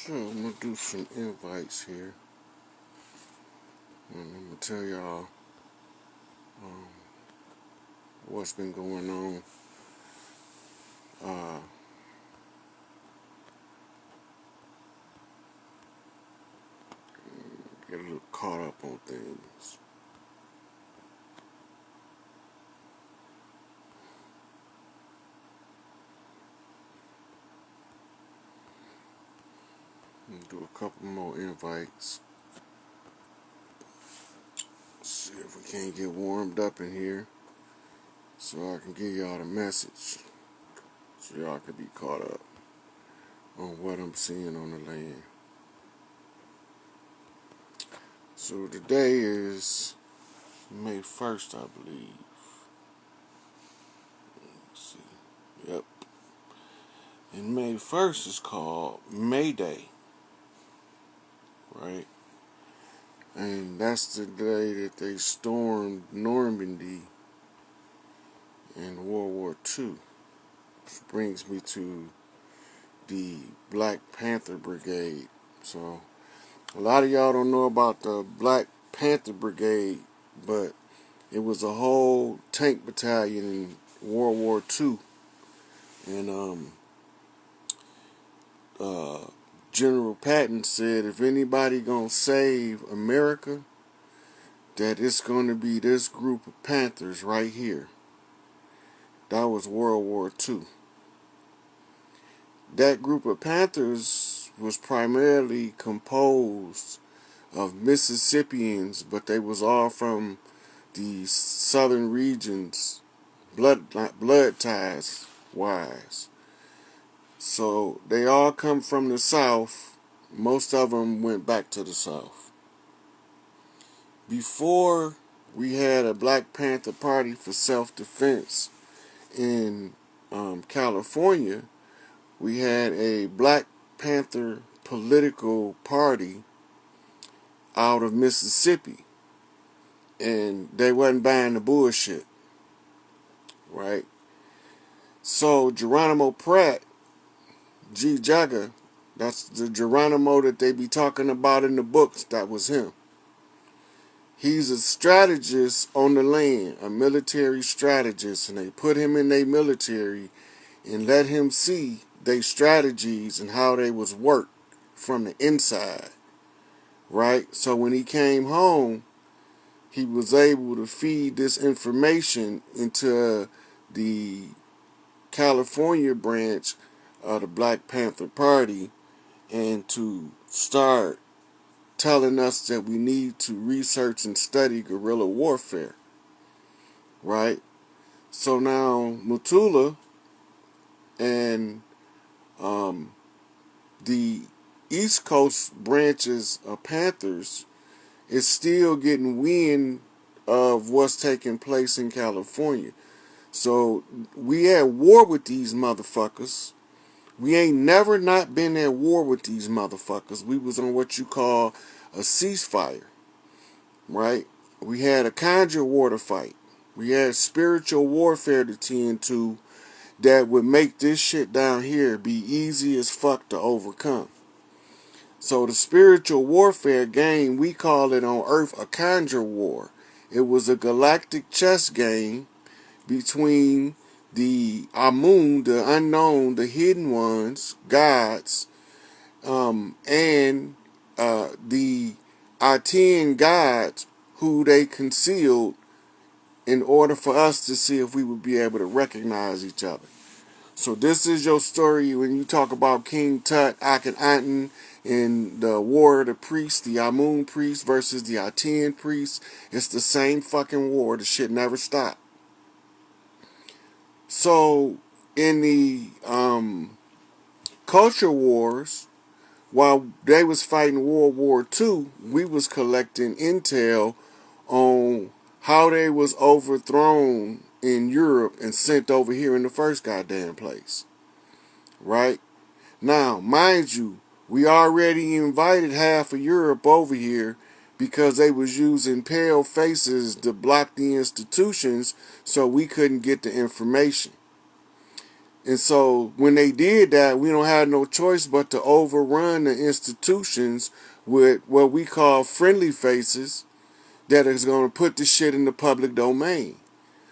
So I'm gonna do some invites here, and I'm gonna tell y'all um, what's been going on. Uh, get a little caught up on things. I'm gonna do a couple more invites. See if we can't get warmed up in here, so I can give y'all the message, so y'all can be caught up on what I'm seeing on the land. So today is May 1st, I believe. Let's see. Yep. And May 1st is called May Day, right? And that's the day that they stormed Normandy in World War II. Which brings me to the Black Panther Brigade. So, a lot of y'all don't know about the Black Panther Brigade, but it was a whole tank battalion in World War II. And General Patton said, if anybody gonna save America, that it's gonna be this group of Panthers right here. That was World War II. That group of Panthers was primarily composed of Mississippians, but they was all from the southern regions, blood ties wise. So they all come from the South. Most of them went back to the South. Before we had a Black Panther Party for self-defense in California, we had a Black Panther political party out of Mississippi, and they wasn't buying the bullshit, right? So Geronimo Pratt, G. Jagger, that's the Geronimo that they be talking about in the books. That was him. He's a strategist on the land, a military strategist, and they put him in their military and let him see their strategies and how they was worked from the inside, right? So when he came home, he was able to feed this information into the California branch of the Black Panther Party and to start telling us that we need to research and study guerrilla warfare, right? So now Mutula and the East Coast branches of Panthers is still getting wind of what's taking place in California. So we at war with these motherfuckers. We ain't never not been at war with these motherfuckers. We was on what you call a ceasefire, right? We had a conjure war to fight. We had spiritual warfare to tend to that would make this shit down here be easy as fuck to overcome. So the spiritual warfare game, we call it on Earth a conjure war. It was a galactic chess game between the Amun, the unknown, the hidden ones, gods, and the Aten gods who they concealed in order for us to see if we would be able to recognize each other. So this is your story when you talk about King Tut, Akhenaten, and the war of the priests, the Amun priest versus the Aten priest. It's the same fucking war. The shit never stopped. So in the culture wars, while they was fighting World War II, we was collecting intel on how they was overthrown in Europe and sent over here in the first goddamn place. Right? Now, mind you, we already invited half of Europe over here because they was using pale faces to block the institutions so we couldn't get the information. And so when they did that, we don't have no choice but to overrun the institutions with what we call friendly faces that is going to put the shit in the public domain.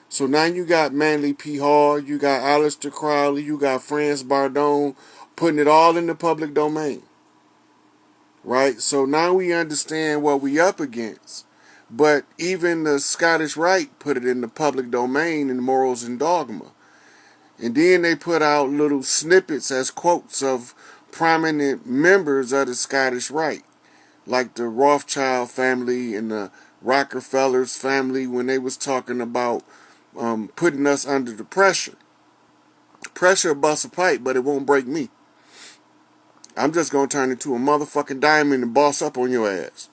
So now you got Manly P. Hall, you got Aleister Crowley, you got France Bardone putting it all in the public domain. Right? So now we understand what we up against. But even the Scottish Rite put it in the public domain in Morals and Dogma. And then they put out little snippets as quotes of prominent members of the Scottish Rite, like the Rothschild family and the Rockefellers family when they was talking about putting us under the pressure. Pressure busts a pipe, but it won't break me. I'm just going to turn into a motherfucking diamond and boss up on your ass.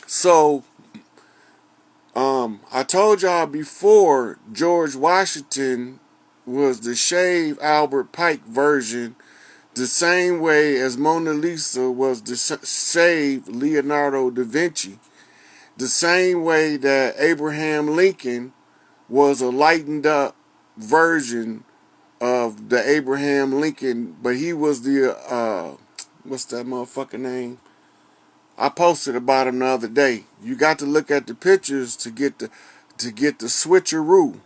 So, I told y'all before, George Washington was the shaved Albert Pike version, the same way as Mona Lisa was the shaved Leonardo da Vinci, the same way that Abraham Lincoln was a lightened up version of the Abraham Lincoln, but he was the, what's that motherfucker name? I posted about him the other day. You got to look at the pictures to get the switcheroo.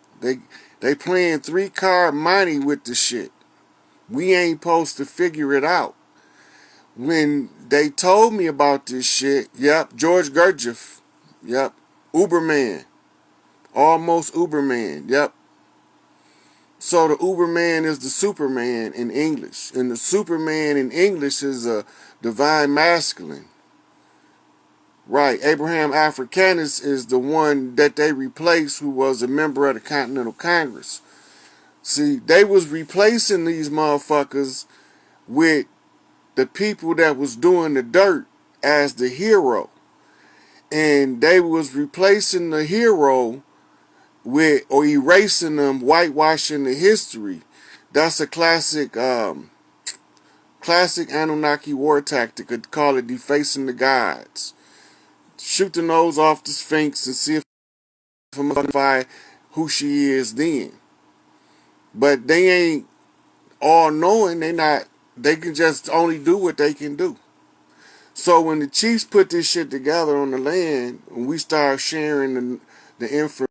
They playing 3-card money with the shit. We ain't supposed to figure it out. When they told me about this shit, yep, George Gurdjieff, yep, Uberman, almost Uberman, yep. So the Uberman is the Superman in English, and the Superman in English is a divine masculine. Right, Abraham Africanus is the one that they replaced, who was a member of the Continental Congress. See, they was replacing these motherfuckers with the people that was doing the dirt as the hero. And they was replacing the hero with, or erasing them, whitewashing the history. That's a classic Anunnaki war tactic. Could call it defacing the gods. Shoot the nose off the Sphinx and see if identify who she is then. But they ain't all knowing. They can just only do what they can do. So when the chiefs put this shit together on the land, and we start sharing the information,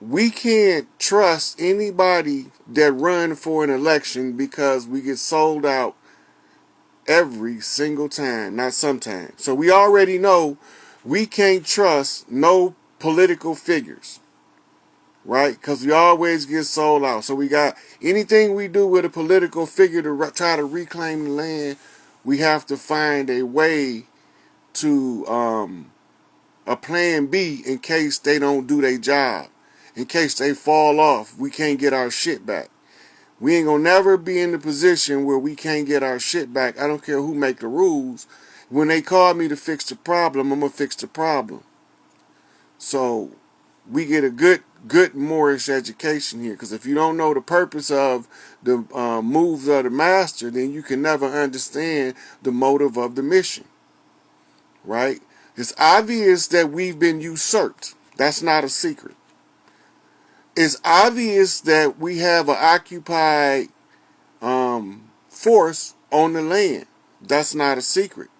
we can't trust anybody that run for an election because we get sold out every single time, not sometimes. So we already know we can't trust no political figures, right? Because we always get sold out. So we got anything we do with a political figure to try to reclaim the land, we have to find a way to a plan B in case they don't do their job. In case they fall off, we can't get our shit back. We ain't gonna never be in the position where we can't get our shit back. I don't care who make the rules. When they call me to fix the problem, I'm gonna fix the problem. So we get a good Moorish education here. Because if you don't know the purpose of the moves of the master, then you can never understand the motive of the mission. Right? It's obvious that we've been usurped. That's not a secret. It's obvious that we have an occupied force on the land. That's not a secret.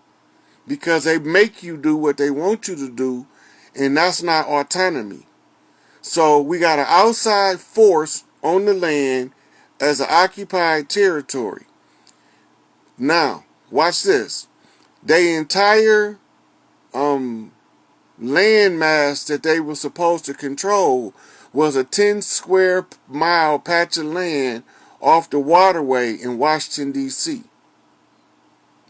Because they make you do what they want you to do, and that's not autonomy. So we got an outside force on the land as an occupied territory. Now, watch this. Their entire landmass that they were supposed to control was a 10 square mile patch of land off the waterway in Washington, D.C.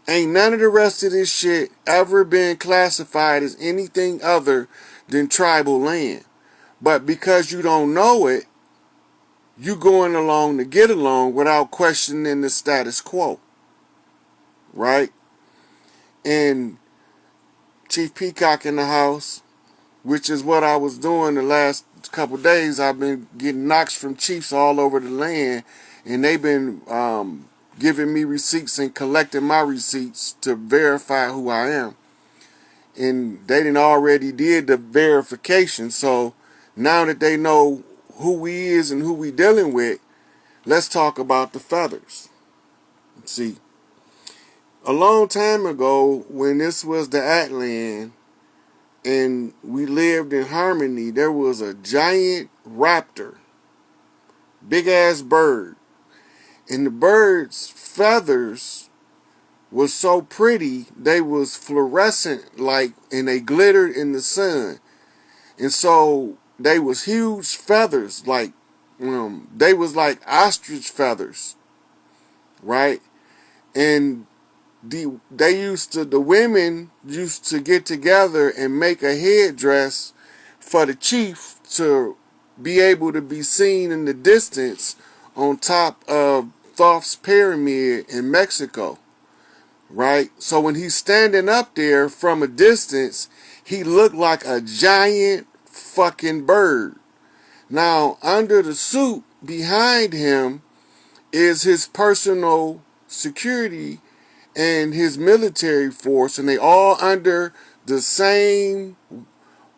Ain't none of the rest of this shit ever been classified as anything other than tribal land. But because you don't know it, you going along to get along without questioning the status quo. Right? And Chief Peacock in the house, which is what I was doing the last couple days. I've been getting knocks from chiefs all over the land, and they've been giving me receipts and collecting my receipts to verify who I am. And they didn't already did the verification, so now that they know who we is and who we dealing with, let's talk about the feathers. See, a long time ago, when this was the Atlan and we lived in harmony, there was a giant raptor, big ass bird, and the bird's feathers was so pretty they was fluorescent like, and they glittered in the sun. And so they was huge feathers, like they was like ostrich feathers, right? And the women used to get together and make a headdress for the chief to be able to be seen in the distance on top of Thoth's pyramid in Mexico, right? So when he's standing up there from a distance, he looked like a giant fucking bird. Now, under the suit behind him is his personal security and his military force, and they all under the same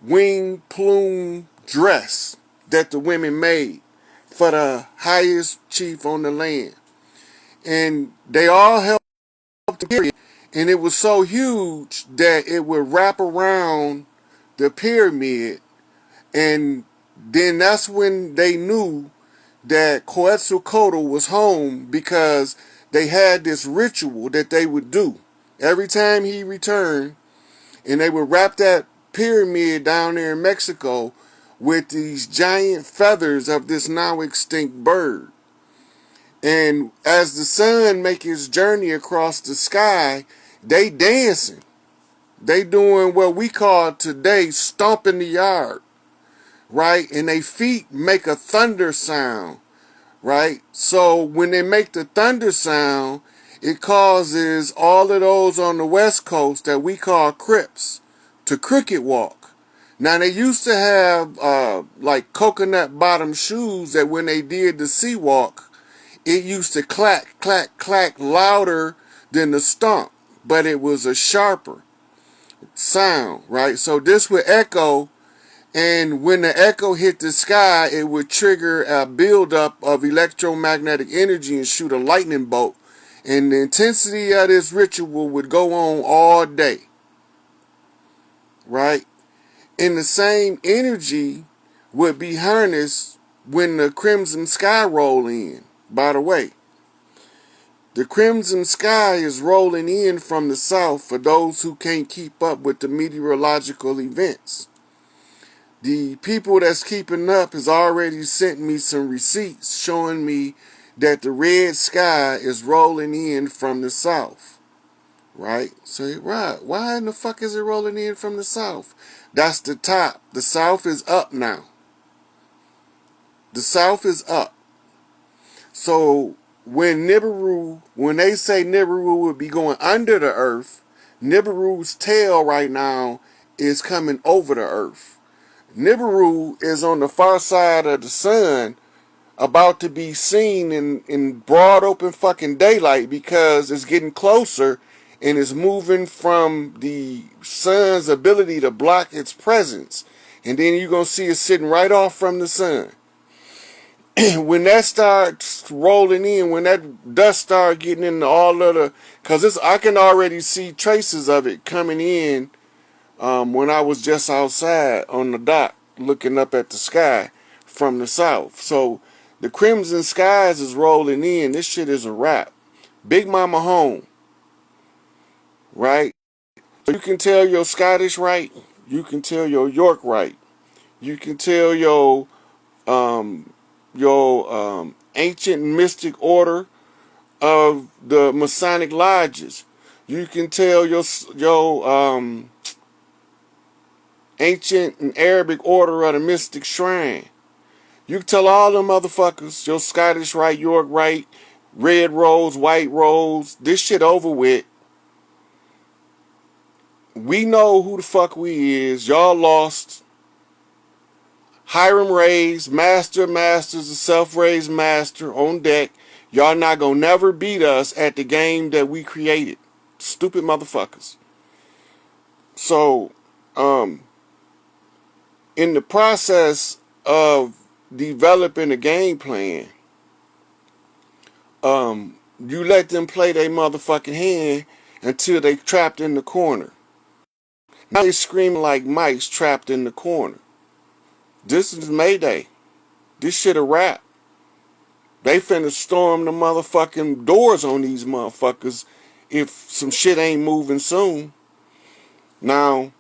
wing plume dress that the women made for the highest chief on the land. And they all helped together, and it was so huge that it would wrap around the pyramid, and then that's when they knew that Quetzalcoatl was home, because they had this ritual that they would do every time he returned, and they would wrap that pyramid down there in Mexico with these giant feathers of this now extinct bird. And as the sun make his journey across the sky, they dancing. They doing what we call today stomping the yard, right? And they feet make a thunder sound, right? So when they make the thunder sound, it causes all of those on the West Coast that we call Crips to cricket walk. Now, they used to have like coconut bottom shoes that when they did the sea walk, it used to clack, clack, clack louder than the stomp, but it was a sharper sound, right? So this would echo, and when the echo hit the sky, it would trigger a buildup of electromagnetic energy and shoot a lightning bolt. And the intensity of this ritual would go on all day, right? And the same energy would be harnessed when the crimson sky roll in. By the way, the crimson sky is rolling in from the south for those who can't keep up with the meteorological events. The people that's keeping up has already sent me some receipts showing me that the red sky is rolling in from the south, right? So, right, why in the fuck is it rolling in from the south? That's the top. The south is up now. The south is up. So when they say Nibiru would be going under the earth, Nibiru's tail right now is coming over the earth. Nibiru is on the far side of the sun, about to be seen in broad open fucking daylight, because it's getting closer and it's moving from the sun's ability to block its presence. And then you're going to see it sitting right off from the sun. When that starts rolling in, when that dust starts getting into all of the, because I can already see traces of it coming in when I was just outside on the dock looking up at the sky from the south. So the crimson skies is rolling in. This shit is a wrap. Big Mama home, right? So you can tell your Scottish right. You can tell your York right. You can tell your ancient mystic order of the Masonic lodges. You can tell your ancient and Arabic order of the mystic shrine. You can tell all them motherfuckers, your Scottish right, York right, red rose, white rose, this shit over with. We know who the fuck we is. Y'all lost. Hiram raised, masters, a self-raised master on deck. Y'all not gonna never beat us at the game that we created. Stupid motherfuckers. So, in the process of developing a game plan, you let them play their motherfucking hand until they trapped in the corner. Now they screaming like mice trapped in the corner. This is Mayday. This shit a wrap. They finna storm the motherfucking doors on these motherfuckers if some shit ain't moving soon. Now,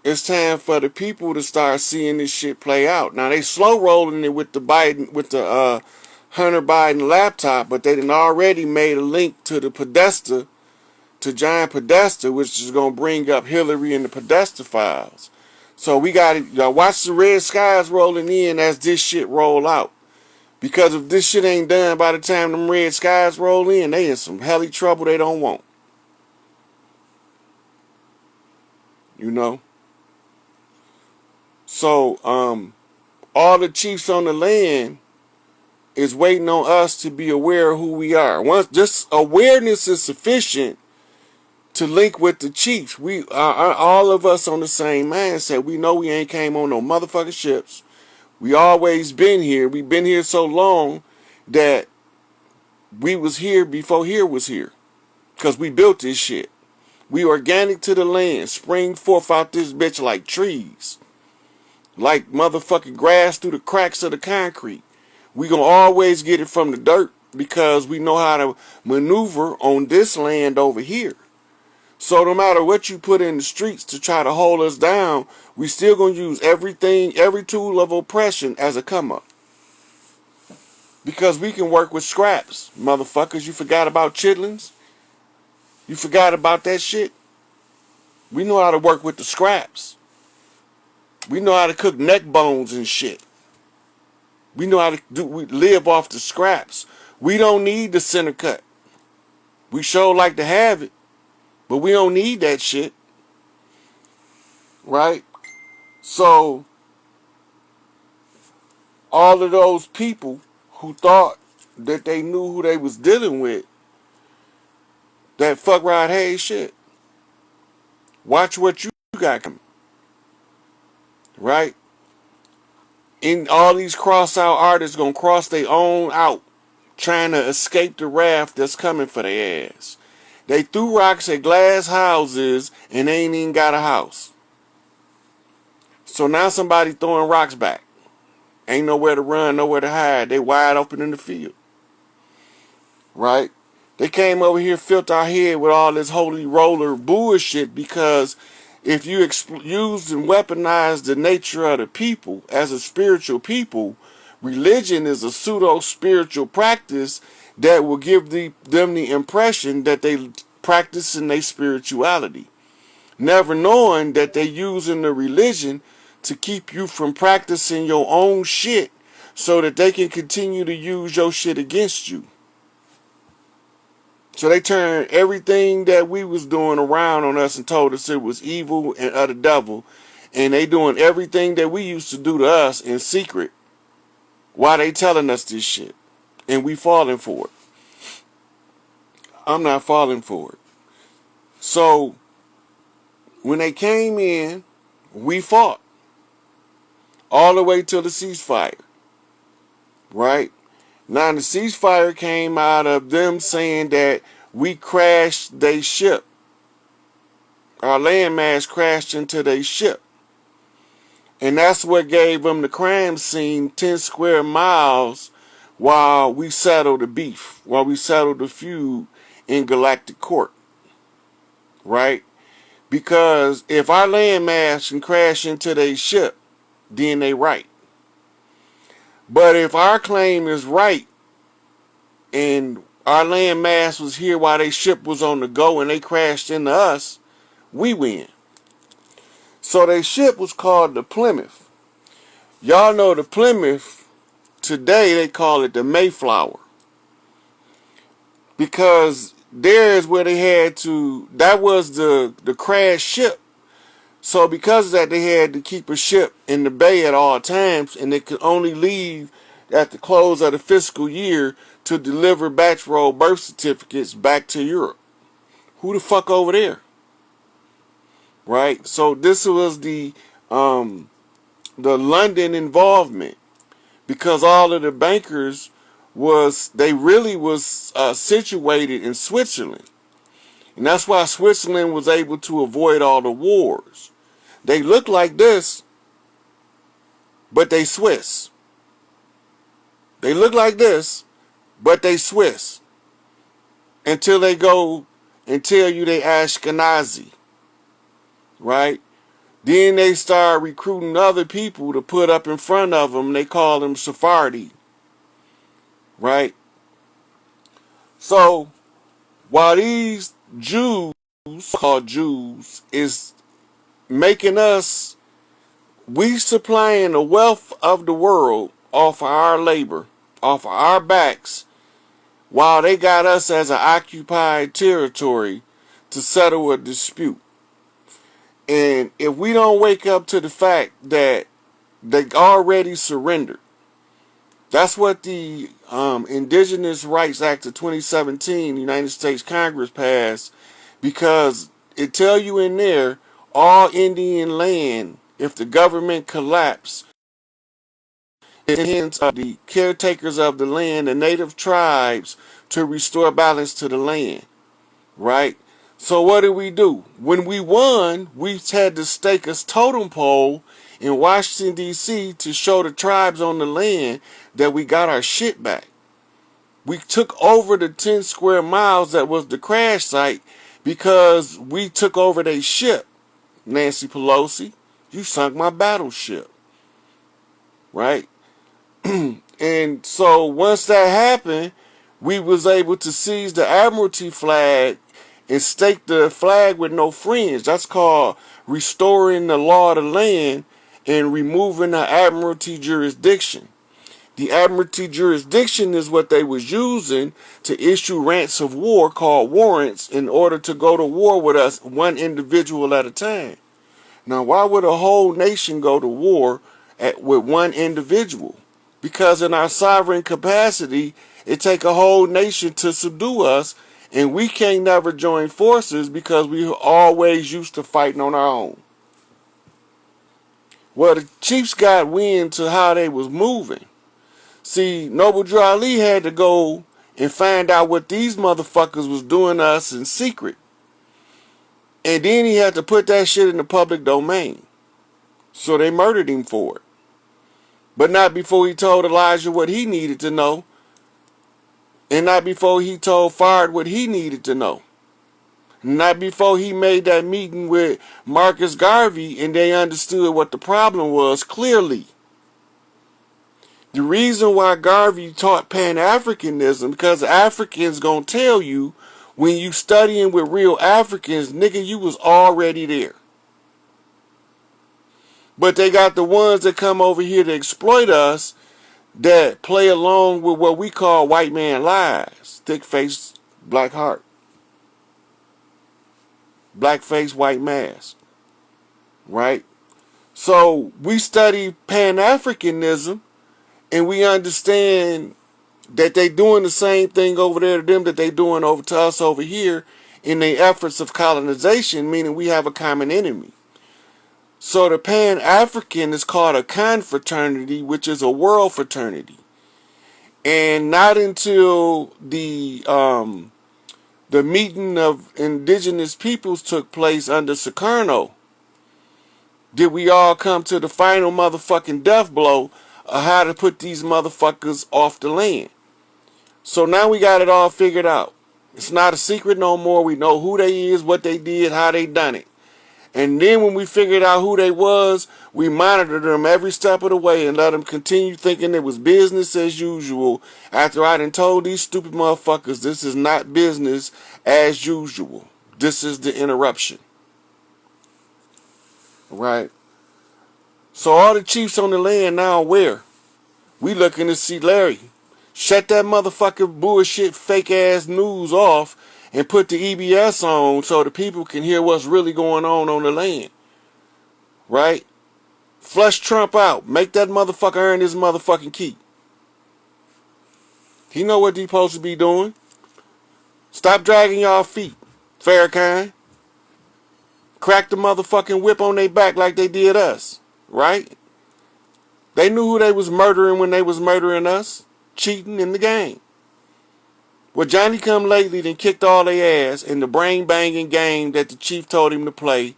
it's time for the people to start seeing this shit play out. Now they slow rolling it with the Hunter Biden laptop, but they done already made a link to the Podesta, to John Podesta, which is gonna bring up Hillary and the Podesta files. So we gotta watch the red skies rolling in as this shit roll out. Because if this shit ain't done by the time them red skies roll in, they in some helly trouble they don't want. You know? So, all the chiefs on the land is waiting on us to be aware of who we are. Once just awareness is sufficient to link with the chiefs. We are all of us on the same mindset. We know we ain't came on no motherfucking ships. We always been here. We've been here so long that we was here before here was here. Because we built this shit. We organic to the land. Spring forth out this bitch like trees. Like motherfucking grass through the cracks of the concrete. We gonna always get it from the dirt because we know how to maneuver on this land over here. So no matter what you put in the streets to try to hold us down, we still gonna use everything, every tool of oppression as a come up. Because we can work with scraps, motherfuckers. You forgot about chitlins? You forgot about that shit? We know how to work with the scraps. We know how to cook neck bones and shit. We know how to we live off the scraps. We don't need the center cut. We sure like to have it, but we don't need that shit. Right? So, all of those people who thought that they knew who they was dealing with, that fuck Rod Hayes shit. Watch what you got coming. Right? And all these cross-out artists gonna cross their own out, trying to escape the wrath that's coming for their ass. They threw rocks at glass houses and they ain't even got a house. So now somebody throwing rocks back. Ain't nowhere to run, nowhere to hide. They wide open in the field. Right? They came over here, filled our head with all this holy roller bullshit because if you use and weaponize the nature of the people as a spiritual people, religion is a pseudo-spiritual practice that will give them the impression that they practice in their spirituality. Never knowing that they using the religion to keep you from practicing your own shit so that they can continue to use your shit against you. So they turned everything that we was doing around on us and told us it was evil and of the devil. And they doing everything that we used to do to us in secret. Why they telling us this shit? And we falling for it. I'm not falling for it. So, when they came in, we fought. All the way till the ceasefire. Right? Now the ceasefire came out of them saying that we crashed their ship. Our landmass crashed into their ship. And that's what gave them the crime scene 10 square miles while we settled the beef, while we settled the feud in Galactic Court. Right? Because if our landmass can crash into their ship, then they right. But if our claim is right, and our landmass was here while their ship was on the go and they crashed into us, we win. So their ship was called the Plymouth. Y'all know the Plymouth, today they call it the Mayflower. Because there is where they had to, that was the crashed ship. So because of that, they had to keep a ship in the bay at all times, and they could only leave at the close of the fiscal year to deliver batch roll birth certificates back to Europe. Who the fuck over there? Right? So this was the the London involvement, because all of the bankers they really was situated in Switzerland. And that's why Switzerland was able to avoid all the wars. They look like this, but they Swiss. They look like this, but they Swiss. Until they go and tell you they Ashkenazi, right? Then they start recruiting other people to put up in front of them. They call them Sephardi, right? So while these Jews, called Jews, is making us, we supplying the wealth of the world off of our labor, off of our backs, while they got us as an occupied territory to settle a dispute. And if we don't wake up to the fact that they already surrendered, that's what the Indigenous Rights Act of 2017, the United States Congress passed, because it tell you in there, all Indian land, if the government collapse, in the hands of the caretakers of the land, the native tribes, to restore balance to the land, right? So what did we do? When we won, we had to stake a totem pole in Washington, D.C. to show the tribes on the land that we got our shit back. We took over the 10 square miles that was the crash site because we took over their ship. Nancy Pelosi, you sunk my battleship, right? And so once that happened, we was able to seize the Admiralty flag and stake the flag with no fringe. That's called restoring the law of the land and removing the Admiralty jurisdiction. The Admiralty jurisdiction is what they was using to issue rants of war called warrants in order to go to war with us, one individual at a time. Now, why would a whole nation go to war with one individual? Because in our sovereign capacity, it take a whole nation to subdue us, and we can't never join forces because we always used to fighting on our own. Well, the Chiefs got wind to how they was moving. See, Noble Drew Ali had to go and find out what these motherfuckers was doing to us in secret. And then he had to put that shit in the public domain. So they murdered him for it. But not before he told Elijah what he needed to know. And not before he told Fard what he needed to know. Not before he made that meeting with Marcus Garvey and they understood what the problem was clearly. The reason why Garvey taught Pan-Africanism, because Africans gonna tell you when you studying with real Africans, nigga, you was already there. But they got the ones that come over here to exploit us that play along with what we call white man lies. Thick face, black heart. Black face, white mask. Right? So we study Pan-Africanism and we understand that they doing the same thing over there to them that they doing over to us over here in their efforts of colonization, meaning we have a common enemy. So the Pan-African is called a confraternity, which is a world fraternity. And not until the meeting of indigenous peoples took place under Sukarno did we all come to the final motherfucking death blow of how to put these motherfuckers off the land. So now we got it all figured out. It's not a secret no more. We know who they is, what they did, how they done it. And then when we figured out who they was, we monitored them every step of the way and let them continue thinking it was business as usual after I done told these stupid motherfuckers this is not business as usual. This is the interruption. Right? So all the chiefs on the land now aware. We looking to see Larry shut that motherfucking bullshit fake ass news off and put the EBS on so the people can hear what's really going on the land. Right? Flush Trump out. Make that motherfucker earn his motherfucking keep. He know what he supposed to be doing. Stop dragging y'all feet, Farrakhan. Crack the motherfucking whip on their back like they did us. Right? They knew who they was murdering when they was murdering us, cheating in the game. Well, Johnny come lately then kicked all their ass in the brain banging game that the chief told him to play.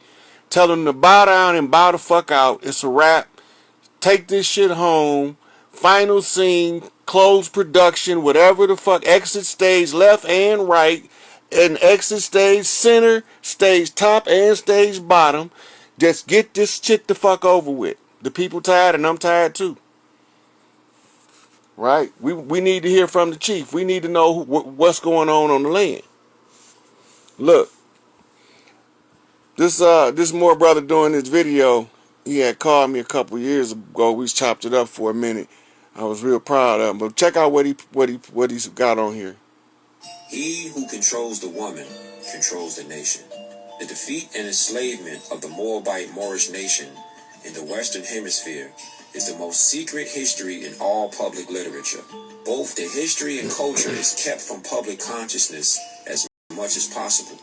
Tell him to bow down and bow the fuck out. It's a wrap. Take this shit home. Final scene, close production, whatever the fuck. Exit stage left and right. And exit stage center, stage top and stage bottom. Just get this shit the fuck over with. The people tired and I'm tired too. Right? We need to hear from the chief. We need to know what's going on the land. Look, this Moore brother doing this video, he had called me a couple years ago. We chopped it up for a minute. I was real proud of him. But check out what he's got on here. He who controls the woman controls the nation. The defeat and enslavement of the Moabite Moorish nation in the Western Hemisphere is the most secret history in all public literature. Both the history and culture is kept from public consciousness as much as possible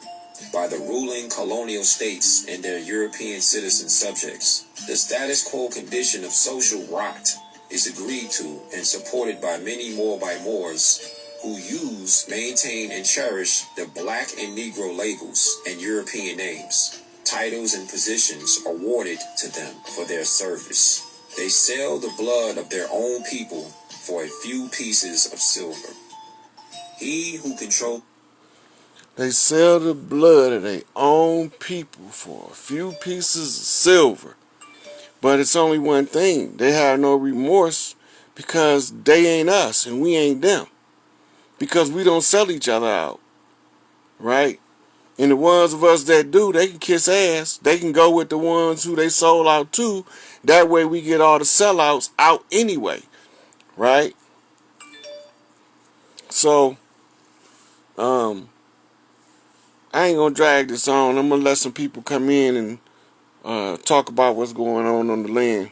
by the ruling colonial states and their European citizen subjects. The status quo condition of social rot is agreed to and supported by many Moabite Moors who use, maintain, and cherish the black and Negro labels and European names, titles, and positions awarded to them for their service. They sell the blood of their own people for a few pieces of silver. He who controls... They sell the blood of their own people for a few pieces of silver. But it's only one thing. They have no remorse because they ain't us and we ain't them. Because we don't sell each other out. Right? And the ones of us that do, they can kiss ass. They can go with the ones who they sold out to. That way we get all the sellouts out anyway. Right? So, I ain't gonna drag this on. I'm gonna let some people come in and talk about what's going on the land.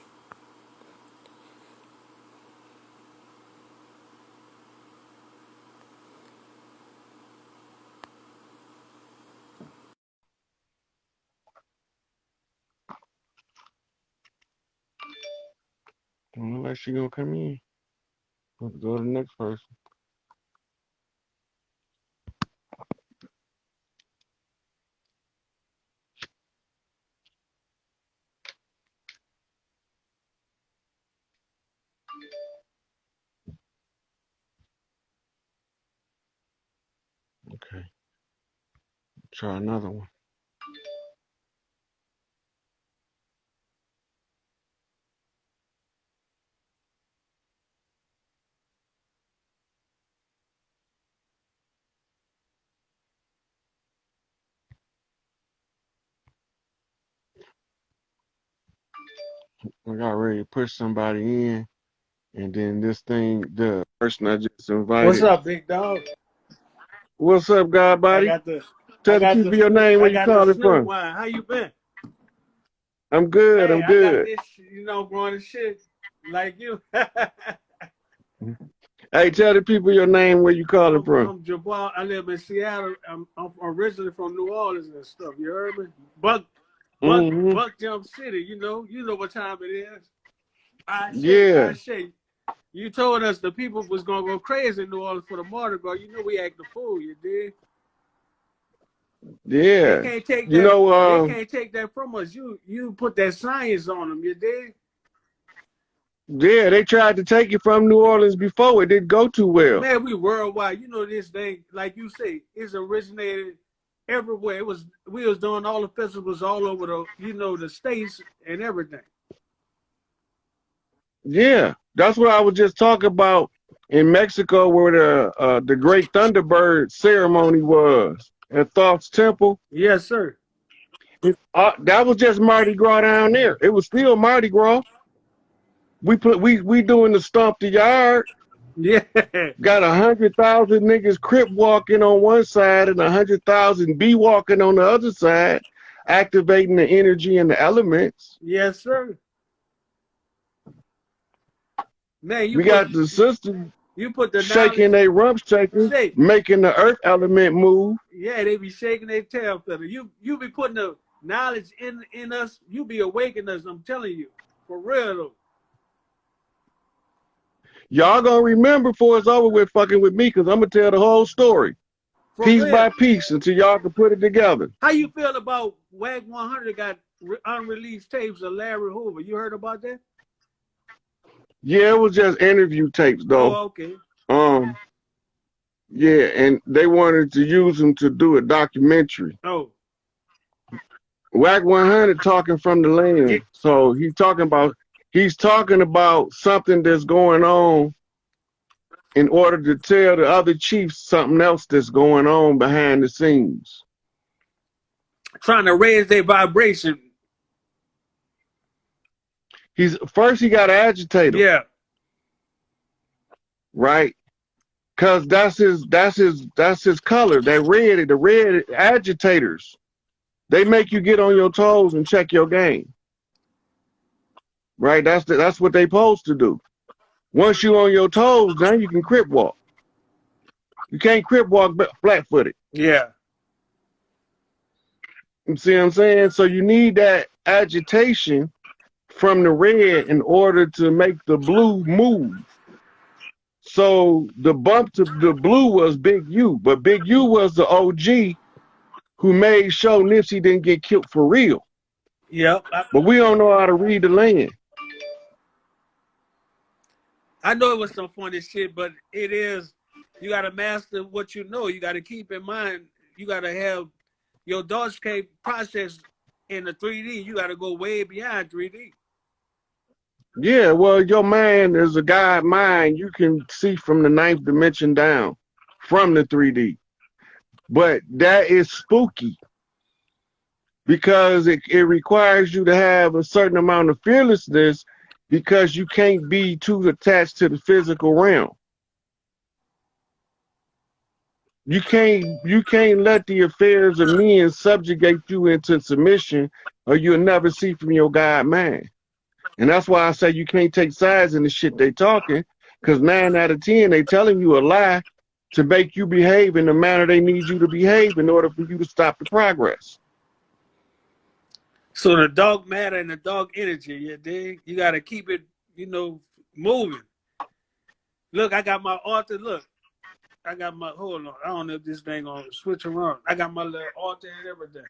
Unless she gonna come in. Let's go to the next person. Okay. Try another one. I got ready to push somebody in, and then this thing, the person I just invited. What's up, big dog? What's up, God body? Tell the people your name, where you calling from. Wine. How you been? I'm good. Hey, I'm good. I got this, growing shit like you. Hey, tell the people your name, where you calling from. I'm Jabal. I live in Seattle. I'm originally from New Orleans and stuff. You heard me? Buck Jump City. You know what time it is. I shake. You told us the people was gonna go crazy in New Orleans for the Mardi Gras. You know we act the fool. You did. Yeah. They can't take that. They can't take that from us. You put that science on them. You did. Yeah, they tried to take it from New Orleans before. It didn't go too well. Man, we worldwide. You know this thing, like you say, it's originated everywhere. We was doing all the festivals all over the states and everything. Yeah, that's what I was just talking about in Mexico, where the Great Thunderbird ceremony was at Thoth's Temple. Yes, sir. That was just Mardi Gras down there. It was still Mardi Gras. We doing the stomp the yard. Yeah. Got 100,000 niggas crip walking on one side and 100,000 be walking on the other side, activating the energy and the elements. Yes, sir. Man, we got the sisters. You put the shaking their rump shakers, making the earth element move. Yeah, they be shaking their tail feather. You be putting the knowledge in us. You be awakening us. I'm telling you, for real though. Y'all gonna remember before it's over with fucking with me, because I'm gonna tell the whole story. For Piece real. by piece until y'all can put it together. How you feel about WAG 100 got unreleased tapes of Larry Hoover? You heard about that? Yeah, it was just interview tapes though. Oh, okay. Yeah, and they wanted to use them to do a documentary. Oh. WAC 100 talking from the land. Yeah. So he's talking about something that's going on in order to tell the other chiefs something else that's going on behind the scenes. Trying to raise their vibration. He got to agitate them. Yeah. Right? Cause that's his color. The red agitators. They make you get on your toes and check your game. Right? That's what they supposed to do. Once you on your toes, now you can crip walk. You can't crip walk flat-footed. Yeah. You see what I'm saying? So you need that agitation from the red in order to make the blue move. So the bump to the blue was Big U, but Big U was the OG who made sure Nipsey didn't get killed for real. Yep. But we don't know how to read the land. I know it was some funny shit, but it is, you got to master what you know. You got to keep in mind, you got to have your Dogecoin process in the 3D. You got to go way beyond 3D. Yeah, well, your mind is a God mind. You can see from the 9th dimension down from the 3D. But that is spooky because it requires you to have a certain amount of fearlessness because you can't be too attached to the physical realm. You can't let the affairs of men subjugate you into submission, or you'll never see from your God mind. And that's why I say you can't take sides in the shit they talking, because 9 out of 10 they telling you a lie to make you behave in the manner they need you to behave in order for you to stop the progress. So the dark matter and the dark energy, you got to keep it, moving. Look, I got my altar. Look, I got my, hold on. I don't know if this thing gonna switch around. I got my little altar and everything.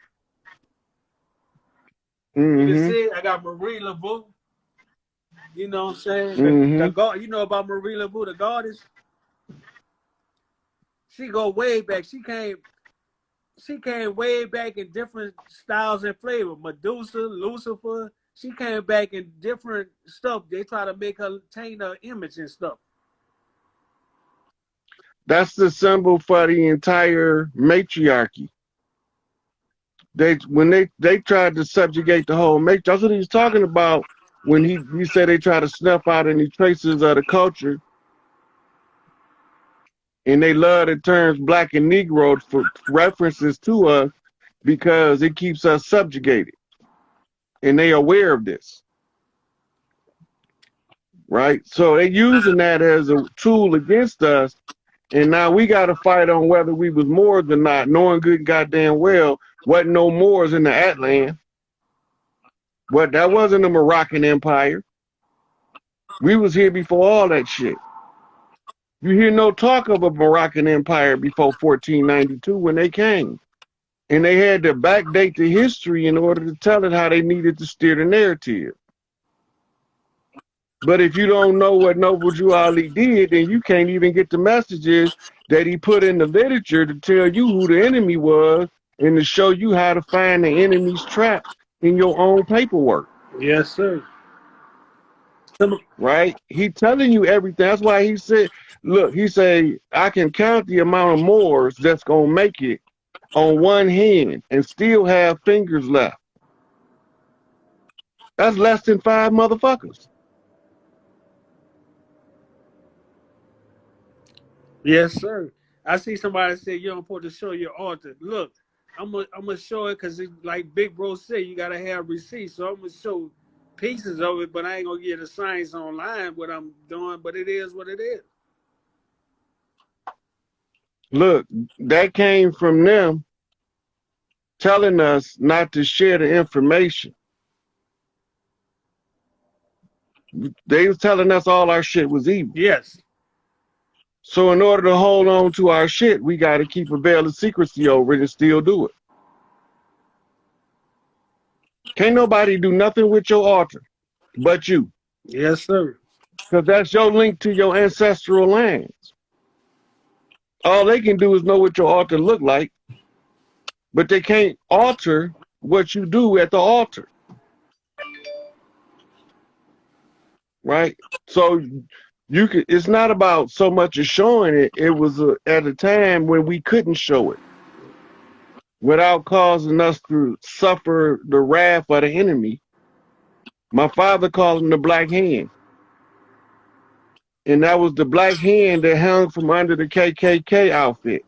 You can see it. I got Marie Laveau. You know what I'm saying? The God, you know about Marie Laveau, the goddess? She go way back. She came way back in different styles and flavor. Medusa, Lucifer. She came back in different stuff. They try to make her taint her image and stuff. That's the symbol for the entire matriarchy. When they tried to subjugate the whole matriarchy, that's what he's talking about when he said they try to snuff out any traces of the culture. And they love the terms black and Negro for references to us because it keeps us subjugated. And they are aware of this. Right? So they're using that as a tool against us. And now we got to fight on whether we was Moors or not, knowing good and goddamn well wasn't no Moors in the Atlant. But that wasn't the Moroccan Empire. We was here before all that shit. You hear no talk of a Moroccan Empire before 1492 when they came. And they had to backdate the history in order to tell it how they needed to steer the narrative. But if you don't know what Noble Drew Ali did, then you can't even get the messages that he put in the literature to tell you who the enemy was and to show you how to find the enemy's trap in your own paperwork. Yes, sir. Right? He telling you everything. That's why he said, look, he said, I can count the amount of Moors that's going to make it on one hand and still have fingers left. That's less than 5 motherfuckers. Yes, sir. I see somebody say you don't put to show your altar. Look, I'm gonna show it because like Big Bro said, you gotta have receipts. So I'm gonna show pieces of it, but I ain't gonna get the science online what I'm doing. But it is what it is. Look, that came from them telling us not to share the information. They was telling us all our shit was evil. Yes. So in order to hold on to our shit, we got to keep a veil of secrecy over it and still do it. Can't nobody do nothing with your altar but you. Yes, sir. Because that's your link to your ancestral lands. All they can do is know what your altar look like, but they can't alter what you do at the altar. Right? So you could, it's not about so much as showing it. It was at a time when we couldn't show it without causing us to suffer the wrath of the enemy. My father called him the Black Hand. And that was the black hand that hung from under the KKK outfit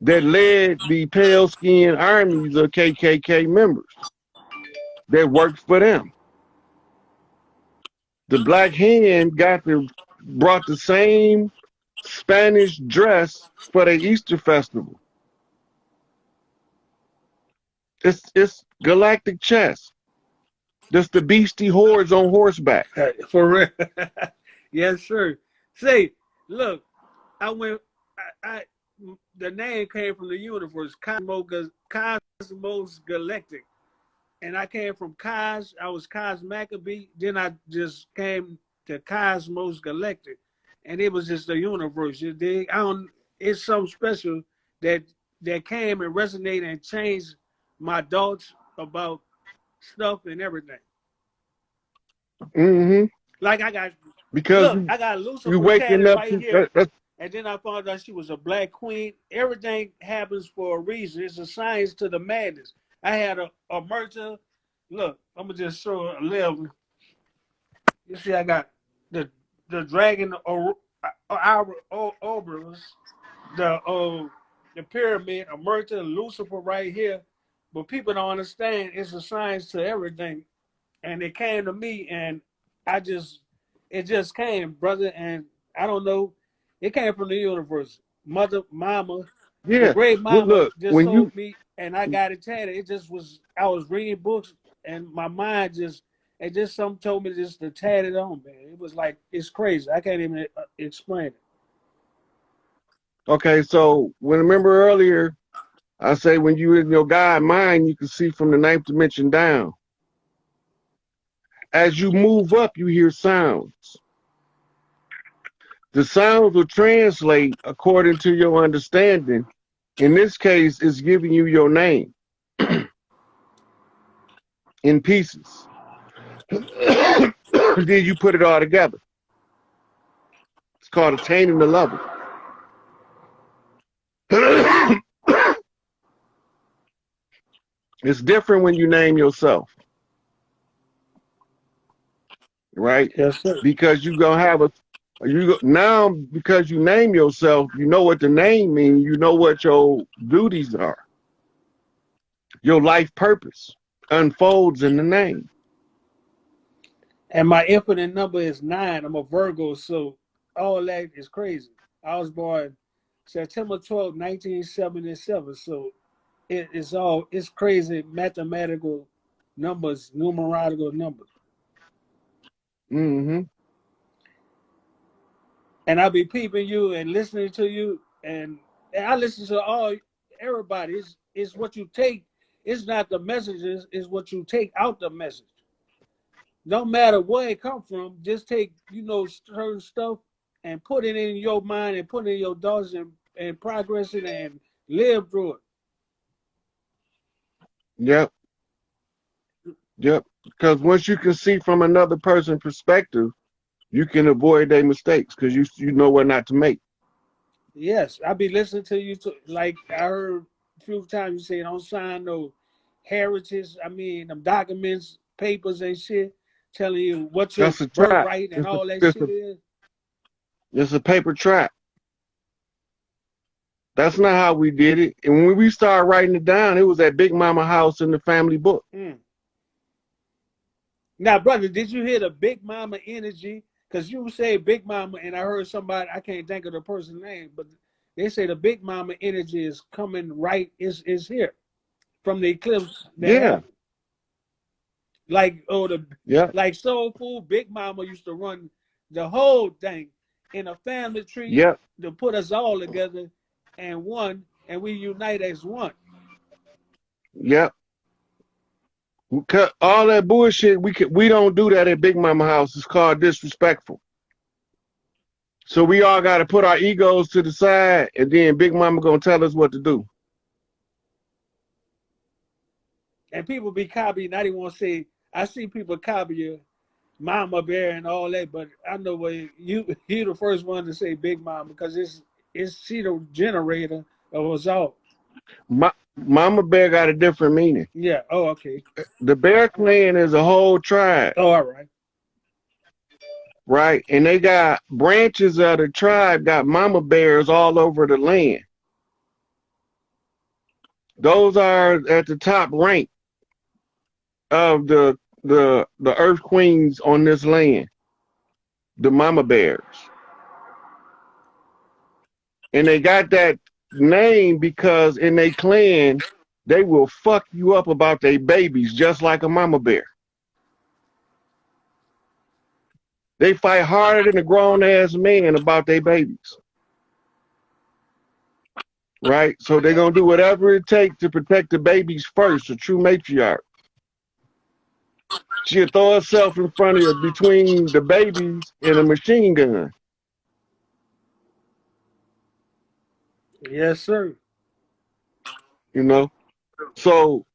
that led the pale-skinned armies of KKK members that worked for them. The Black Hand brought the same Spanish dress for the Easter festival. It's galactic chess. That's the beastie hordes on horseback. For real. Yes, sir. Say, look, I the name came from the universe, Cosmos Galactic. And I came from Cos, I was Cos Maccabee, then I just came to Cosmos Galactic. And it was just the universe. It's something special that came and resonated and changed my thoughts about stuff and everything. Mm-hmm. Like I got Lucifer waking up right here, and then I found out she was a black queen. Everything happens for a reason. It's a science to the madness. I had a merger. Look, I'm gonna just show a level. You see, I got the dragon Ouroboros, the pyramid, a merger, Lucifer right here. But people don't understand. It's a science to everything, and it came to me, and it just came, brother, and I don't know. It came from the universe. Mama, the great mama told me, and I got it tatted. It just was, I was reading books, and my mind something told me just to tat it on, man. It was like, it's crazy. I can't even explain it. Okay, so remember earlier, I say when you in your God mind, you can see from the 9th dimension down. As you move up, you hear sounds. The sounds will translate according to your understanding. In this case, it's giving you your name in pieces. Then you put it all together. It's called attaining the level. It's different when you name yourself. Right? Yes, sir. Because you're going to have now, because you name yourself, you know what the name means, you know what your duties are. Your life purpose unfolds in the name. And my infinite number is 9. I'm a Virgo, so all that is crazy. I was born September 12, 1977, so it's crazy mathematical numbers, numerological numbers. Mm-hmm. And I'll be peeping you and listening to you, and I listen to everybody. It's what you take. It's not the messages. It's what you take out the message. No matter where it come from, just take certain stuff and put it in your mind and put it in your thoughts and progress it and live through it. Yep. Because once you can see from another person's perspective, you can avoid their mistakes because you know what not to make. Yes, I'll be listening to you. Like I heard a few times you say, don't sign no heritage. I mean, them documents, papers and shit, telling you what your birthright and all that shit is. It's a paper trap. That's not how we did it. And when we started writing it down, it was at Big Mama house in the family book. Now, brother, did you hear the Big Mama energy? Because you say Big Mama, and I heard somebody, I can't think of the person's name, but they say the Big Mama energy is coming right, is here from the eclipse. Yeah. Like Yeah. like Soul Food, Big Mama used to run the whole thing in a family tree Yep. to put us all together and we unite as one. Yep. We cut all that bullshit. We don't do that at Big Mama house. It's called disrespectful. So we all got to put our egos to the side, and then Big Mama gonna tell us what to do. And people be copying. I didn't want to say. I see people copy you, Mama Bear and all that, but I know what you the first one to say Big Mama because it's she the generator of us all. Mama Bear got a different meaning. Yeah. Oh, okay. The Bear Clan is a whole tribe. Oh, all right. Right, and they got branches of the tribe, got mama bears all over the land. Those are at the top rank of the earth queens on this land, the mama bears. And they got that name because in their clan, they will fuck you up about their babies just like a mama bear. They fight harder than a grown-ass man about their babies. Right? So they're going to do whatever it takes to protect the babies first, a true matriarch. She'll throw herself in front of you between the babies and a machine gun. Yes, sir. You know? So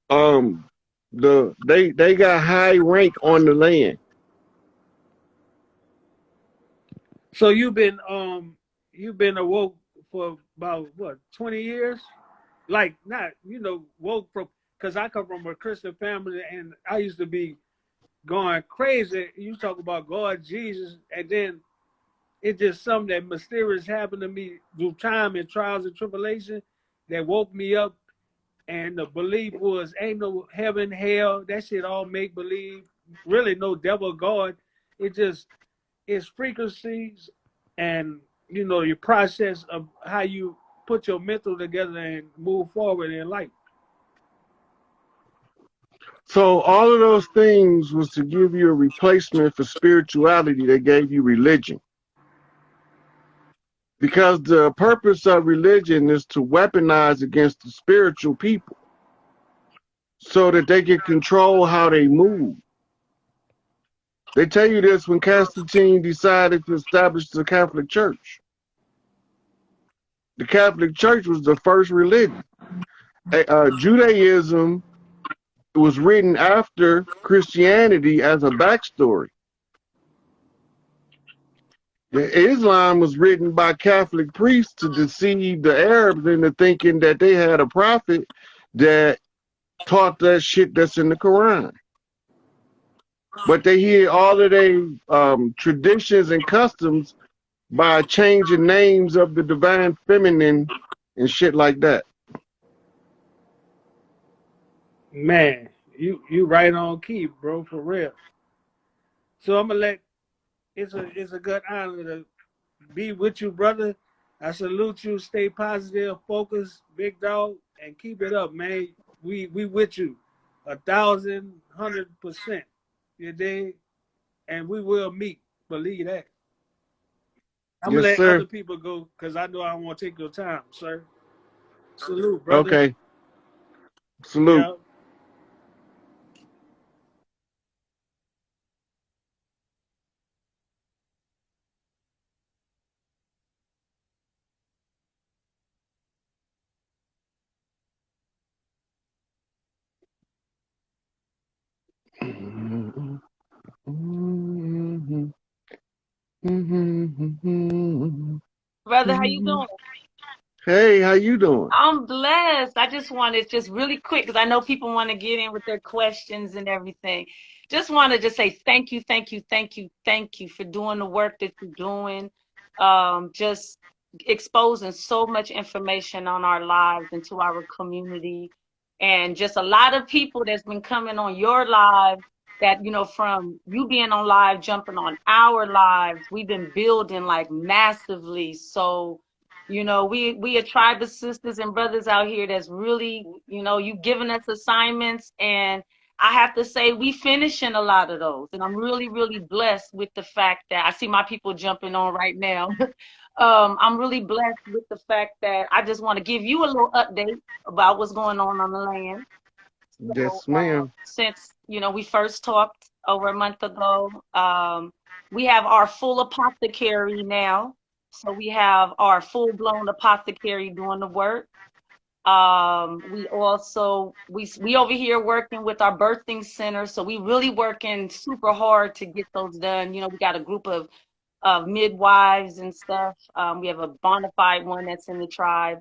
they got high rank on the land. So you've been awoke for about what 20 years? Like not woke from because I come from a Christian family and I used to be going crazy. You talk about God, Jesus, and then it's just something that mysterious happened to me through time and trials and tribulation that woke me up. And the belief was ain't no heaven, hell, that shit all make believe. Really no devil, God. It's frequencies and your process of how you put your mental together and move forward in life. So all of those things was to give you a replacement for spirituality. They gave you religion. Because the purpose of religion is to weaponize against the spiritual people so that they can control how they move. They tell you this when Constantine decided to establish the Catholic Church. The Catholic Church was the first religion. Judaism was written after Christianity as a backstory. Islam was written by Catholic priests to deceive the Arabs into thinking that they had a prophet that taught that shit that's in the Quran. But they hear all of their traditions and customs by changing names of the divine feminine and shit like that. Man, you right on key, bro, for real. So I'm gonna let it's a good honor to be with you, brother. I salute you. Stay positive, focus, big dog, and keep it up, man. We with you, 1,100%. You dig? And we will meet. Believe that. I'm gonna let other people go because I know I don't want to take your time, sir. Salute, brother. Okay. Salute. Yeah. Brother, how you doing? Hey, how you doing? I'm blessed. I just wanted just really quick because I know people want to get in with their questions and everything. Just want to say thank you, thank you, thank you, thank you for doing the work that you're doing. Just exposing so much information on our lives and to our community, and just a lot of people that's been coming on your live. That from you being on live, jumping on our lives, we've been building like massively. So. We a tribe of sisters and brothers out here that's really, you giving us assignments, and I have to say we finishing a lot of those, and I'm really, really blessed with the fact that I see my people jumping on right now. I'm really blessed with the fact that I just want to give you a little update about what's going on the land. So, Yes, ma'am. since we first talked over a month ago, we have our full apothecary now. So we have our full-blown apothecary doing the work. We also we over here working with our birthing center, so we really working super hard to get those done. We got a group of midwives and stuff. We have a bona fide one that's in the tribe,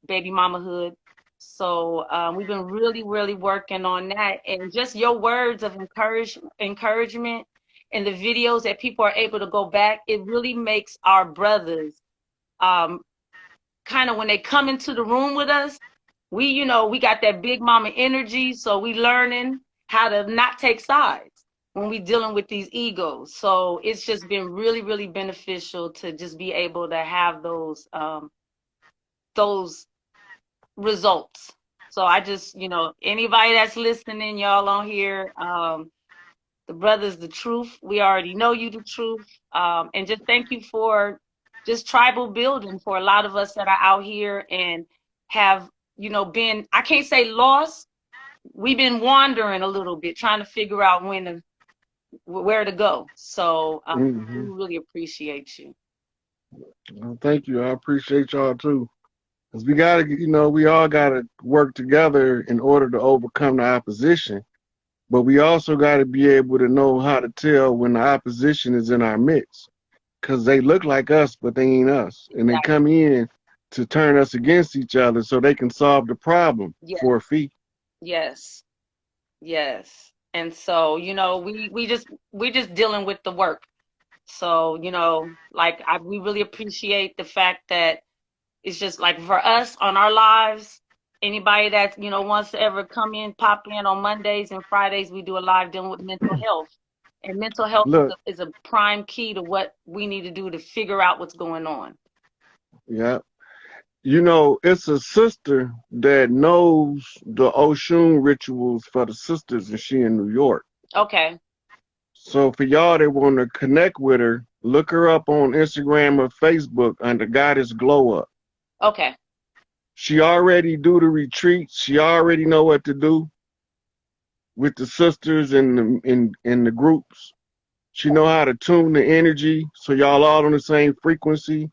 Baby Mama Hood. So we've been really, really working on that, and just your words of encouragement and the videos that people are able to go back, it really makes our brothers kind of, when they come into the room with us, we got that big mama energy, so we learning how to not take sides when we dealing with these egos. So it's just been really, really beneficial to just be able to have those results. So I just, anybody that's listening, y'all on here, the brothers, the truth, we already know you the truth. And just thank you for just tribal building for a lot of us that are out here and have, been, I can't say lost. We've been wandering a little bit, trying to figure out where to go. So we really appreciate you. Well, thank you. I appreciate y'all too. Because we got to, we all got to work together in order to overcome the opposition. But we also got to be able to know how to tell when the opposition is in our midst. Because they look like us, but they ain't us. And they come in to turn us against each other so they can solve the problem for a fee. Yes. Yes. And so, we're just dealing with the work. So, we really appreciate the fact that it's just like for us on our lives, anybody that, wants to ever come in, pop in on Mondays and Fridays, we do a live dealing with mental health. And mental health is a prime key to what we need to do to figure out what's going on. Yeah. It's a sister that knows the Oshun rituals for the sisters, and she in New York. Okay. So for y'all that want to connect with her, look her up on Instagram or Facebook under Goddess Glow Up. Okay. She already do the retreats. She already know what to do with the sisters and the groups. She know how to tune the energy so y'all all on the same frequency.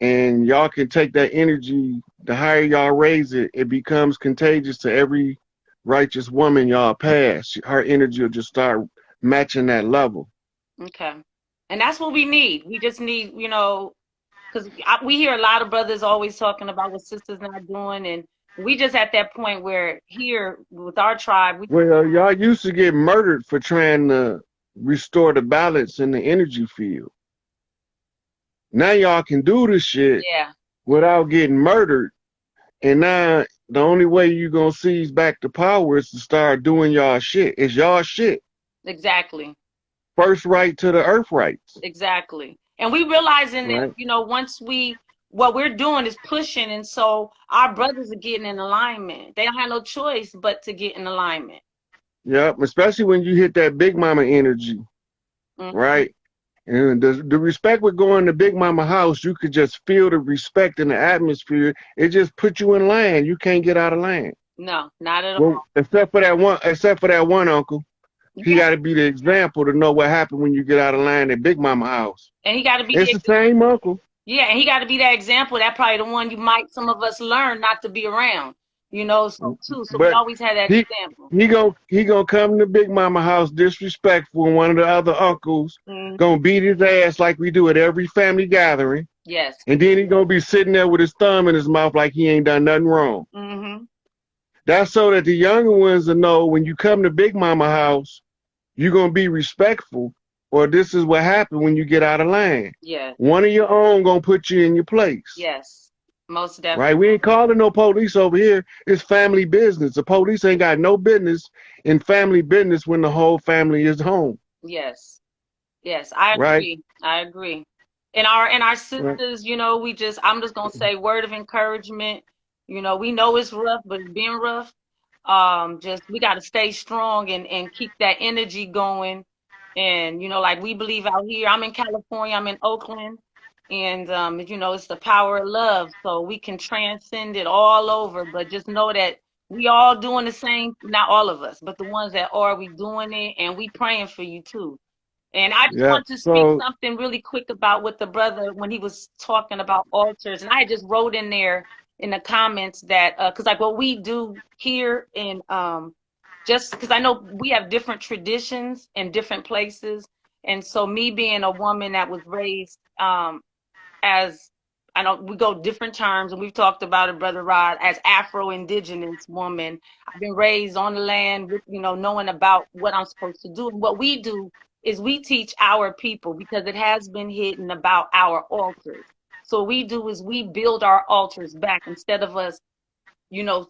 And y'all can take that energy, the higher y'all raise it, it becomes contagious to every righteous woman y'all pass. Her energy will just start matching that level. Okay. And that's what we need. We just need, because we hear a lot of brothers always talking about what sisters not doing. And we just at that point where here with our tribe. Y'all used to get murdered for trying to restore the balance in the energy field. Now y'all can do this shit without getting murdered. And now the only way you're going to seize back the power is to start doing y'all shit. It's y'all shit. Exactly. First right to the earth rights. Exactly. And we realizing that, once what we're doing is pushing. And so our brothers are getting in alignment. They don't have no choice but to get in alignment. Yep. Especially when you hit that big mama energy. Right? And the respect with going to Big Mama house, you could just feel the respect in the atmosphere. It just put you in line. You can't get out of line. No, not at all. Except for that one uncle. He got to be the example to know what happened when you get out of line at Big Mama house. And he got to be. It's the same uncle. Yeah, and he got to be that example. That probably the one some of us learn not to be around. So we always had that example. He gonna come to Big Mama house disrespectful, and one of the other uncles gonna beat his ass like we do at every family gathering. Yes. And then he gonna be sitting there with his thumb in his mouth like he ain't done nothing wrong. That's so that the younger ones will know when you come to Big Mama house, you're gonna be respectful, or this is what happened when you get out of line. Yeah. One of your own gonna put you in your place. Yes. Most definitely. Right? We ain't calling no police over here. It's family business. The police ain't got no business in family business when the whole family is home. Yes. Yes, I agree. Right? I agree. And our sisters, I'm just gonna say word of encouragement. We know it's rough, but it's been rough. Just we got to stay strong and keep that energy going. And like we believe out here, I'm in California, I'm in Oakland, and it's the power of love, so we can transcend it all over. But just know that we all doing the same, not all of us, but the ones that are, we doing it, and we praying for you too. And I just Yeah. want to speak So something really quick about what the brother, when he was talking about altars, and I just wrote in there in the comments that, because like what we do here in, just because I know we have different traditions in different places. And so me being a woman that was raised as, I know we go different terms, and we've talked about it, Brother Rod, as Afro-Indigenous woman. I've been raised on the land with, knowing about what I'm supposed to do. And what we do is we teach our people, because it has been hidden, about our altars. So what we do is we build our altars back, instead of us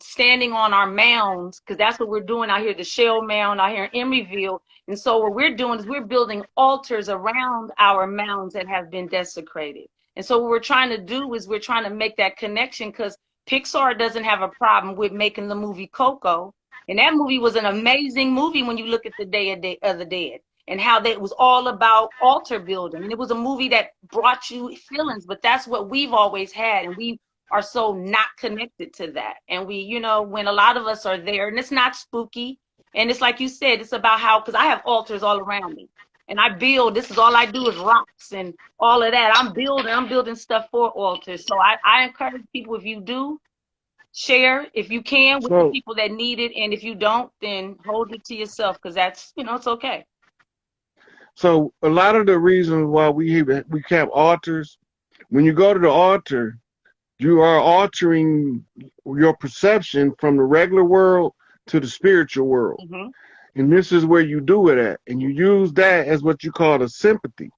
standing on our mounds, because that's what we're doing out here, the Shell Mound out here in Emeryville. And so what we're doing is we're building altars around our mounds that have been desecrated. And so what we're trying to do is we're trying to make that connection, because Pixar doesn't have a problem with making the movie Coco. And that movie was an amazing movie when you look at the Day of the Dead, and how that was all about altar building. And it was a movie that brought you feelings, but that's what we've always had. And we are so not connected to that. And we, when a lot of us are there, and it's not spooky. And it's like you said, it's about how, because I have altars all around me, and I build, this is all I do is rocks and all of that. I'm building stuff for altars. So I encourage people, if you do, share if you can with the so people that need it. And if you don't, then hold it to yourself, because that's, it's okay. so a lot of the reasons why we have altars, when you go to the altar, you are altering your perception from the regular world to the spiritual world. Mm-hmm. And this is where you do it at. And you use that as what you call a sympathy.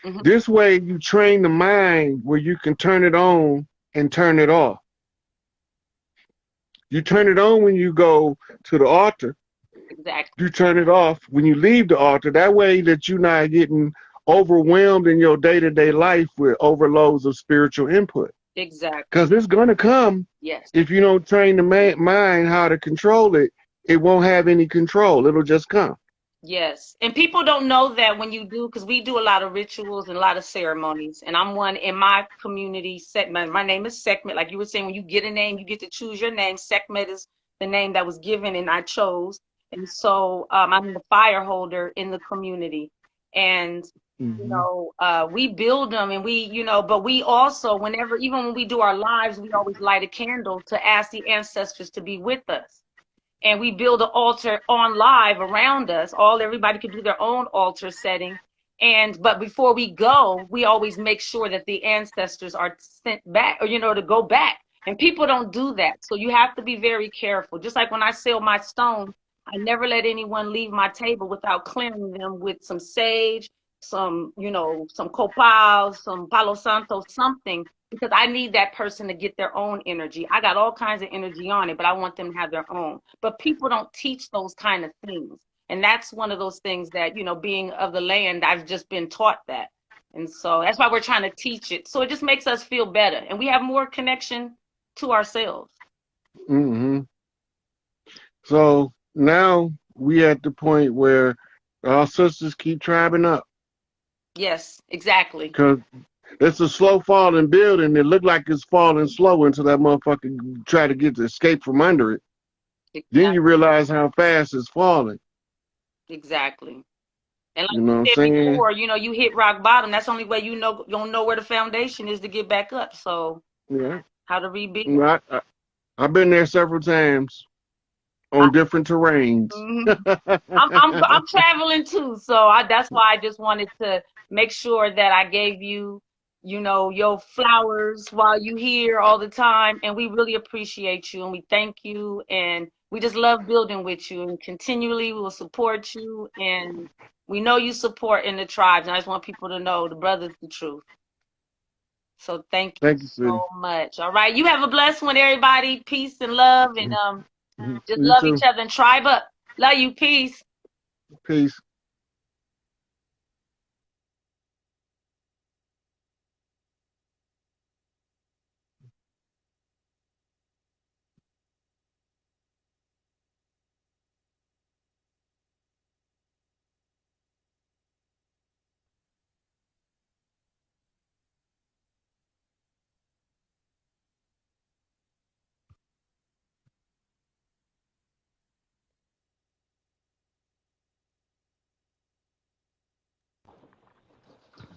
Mm-hmm. This way you train the mind where you can turn it on and turn it off. You turn it on when you go to the altar. Exactly. You turn it off when you leave the altar. That way that you're not getting overwhelmed in your day-to-day life with overloads of spiritual input. Exactly. Because it's going to come. Yes. If you don't train the mind how to control it, it won't have any control. It'll just come. Yes. And people don't know that when you do, because we do a lot of rituals and a lot of ceremonies. And I'm one in my community. My name is Sekhmet. Like you were saying, when you get a name, you get to choose your name. Sekhmet is the name that was given and I chose. And so I'm the fire holder in the community. And, we build them, and we, but we also, even when we do our lives, we always light a candle to ask the ancestors to be with us. And we build an altar on live around us. Everybody can do their own altar setting. But before we go, we always make sure that the ancestors are sent back, or, to go back. And people don't do that. So you have to be very careful. Just like when I sell my stone, I never let anyone leave my table without clearing them with some sage, some copal, some palo santo, something, because I need that person to get their own energy. I got all kinds of energy on it, but I want them to have their own. But people don't teach those kind of things. And that's one of those things that, being of the land, I've just been taught that. And so that's why we're trying to teach it. So it just makes us feel better, and we have more connection to ourselves. Mm-hmm. So now we at the point where our sisters keep tribing up. Yes, exactly. Because it's a slow falling building. It looked like it's falling slow until that motherfucker try to get to escape from under it. Exactly. Then you realize how fast it's falling. Exactly. And like You know you what I'm said saying? before, you hit rock bottom. That's the only way you don't know where the foundation is to get back up. So Yeah. how to rebuild. I've been there several times on different terrains. I'm traveling too, so that's why I just wanted to make sure that I gave you, your flowers while you here all the time. And we really appreciate you, and we thank you, and we just love building with you, and continually we will support you. And we know you support in the tribes, and I just want people to know the brother's the truth. So thank you Thank you, so sweetie. much. All right, you have a blessed one, everybody. Peace and love, and just You love too. each other and tribe up. Love you. Peace. Peace.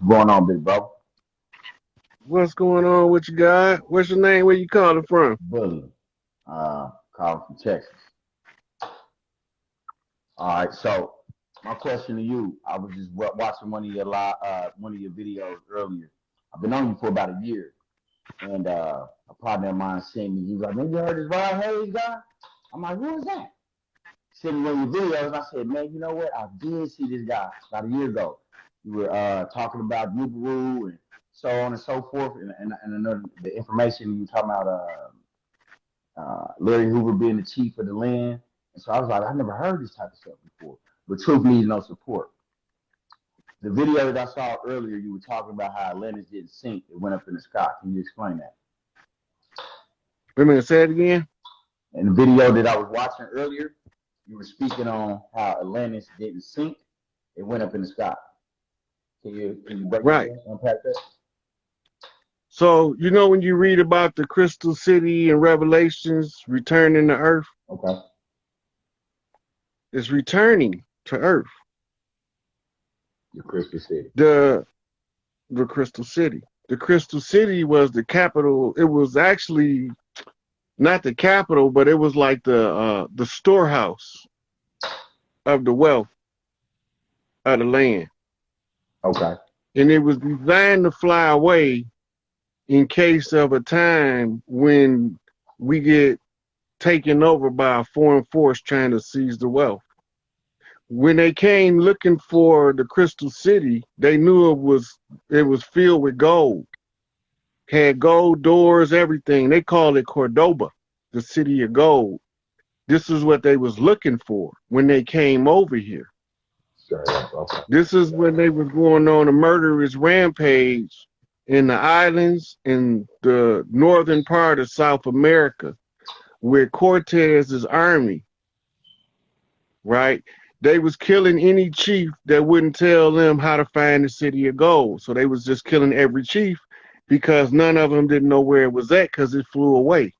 What's going on, big bro? What's going on with you, guy? What's your name? Where you calling from? Bully. Calling from Texas. All right, so my question to you, I was just watching one of your videos earlier. I've been on you for about a year, and a partner of mine sent me. He was like, "Man, you heard this Rod Hayes guy?" I'm like, "Who is that?" Sent me one of your videos, and I said, "Man, you know what? I did see this guy about a year ago. You were talking about Yubaru and so on and so forth, and I know the information you were talking about Larry Hoover being the chief of the land." And so I was like, I never heard this type of stuff before. But truth needs no support. The video that I saw earlier, you were talking about how Atlantis didn't sink. It went up in the sky. Can you explain that? Wait a minute, say it again. In the video that I was watching earlier, you were speaking on how Atlantis didn't sink. It went up in the sky. Can you break Right. that, unpack that? So, you know when you read about the Crystal City and Revelations returning to Earth? Okay. It's returning to Earth. The Crystal City. The Crystal City. The Crystal City was the capital. It was actually not the capital, but it was like the storehouse of the wealth of the land. Okay. And it was designed to fly away in case of a time when we get taken over by a foreign force trying to seize the wealth. When they came looking for the Crystal City, they knew it was filled with gold. Had gold doors, everything. They called it Cordoba, the city of gold. This is what they was looking for when they came over here. Sure. Okay. This is when they was going on a murderous rampage in the islands in the northern part of South America with Cortez's army, right? They was killing any chief that wouldn't tell them how to find the city of gold. So they was just killing every chief because none of them didn't know where it was at because it flew away.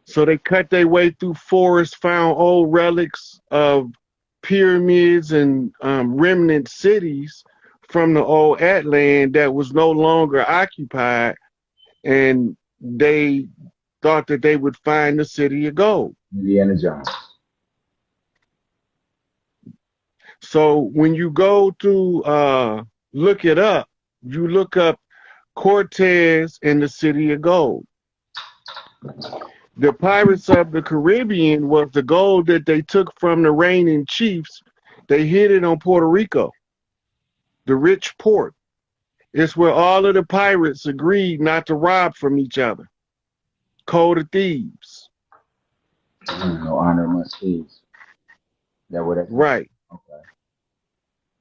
So they cut their way through forests, found old relics of pyramids and remnant cities from the old Atlant that was no longer occupied, and they thought that they would find the city of gold. Indiana Jones. So when you go to look it up, you look up Cortez and the city of gold. The Pirates of the Caribbean was the gold that they took from the reigning chiefs. They hid it on Puerto Rico, the rich port. It's where all of the pirates agreed not to rob from each other. Code of thieves. No honor amongst thieves. That what that's right. Okay.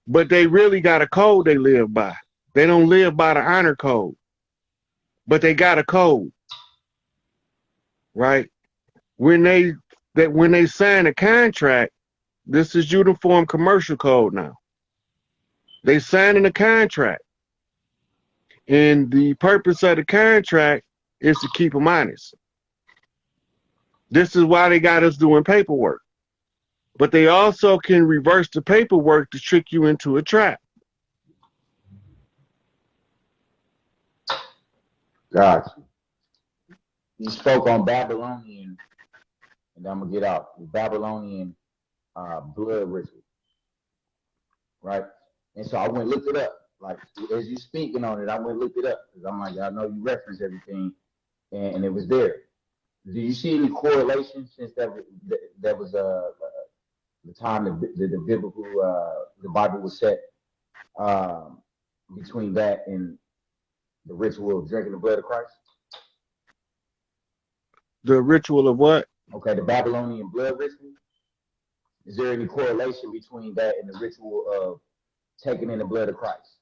But they really got a code they live by. They don't live by the honor code, but they got a code. Right? When they sign a contract, this is Uniform Commercial Code now. They signing a contract. And the purpose of the contract is to keep them honest. This is why they got us doing paperwork. But they also can reverse the paperwork to trick you into a trap. Gotcha. You spoke on Babylonian, and I'm gonna get out the Babylonian blood ritual, right? And so I went and looked it up. Like as you speaking on it, I went and looked it up because I'm like, I know you reference everything, and it was there. Do you see any correlation since that was the time the biblical the Bible was set between that and the ritual of drinking the blood of Christ? The ritual of what? Okay, the Babylonian blood ritual. Is there any correlation between that and the ritual of taking in the blood of Christ?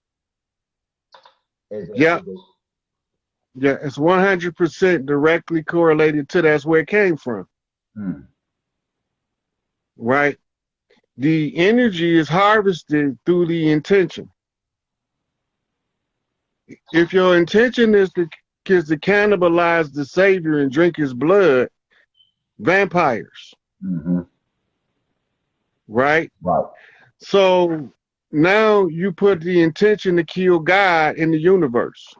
Yeah, it's 100% directly correlated to that's where it came from. Right? The energy is harvested through the intention. If your intention is to cannibalize the Savior and drink his blood, vampires. Mm-hmm. Right? Right. So now you put the intention to kill God in the universe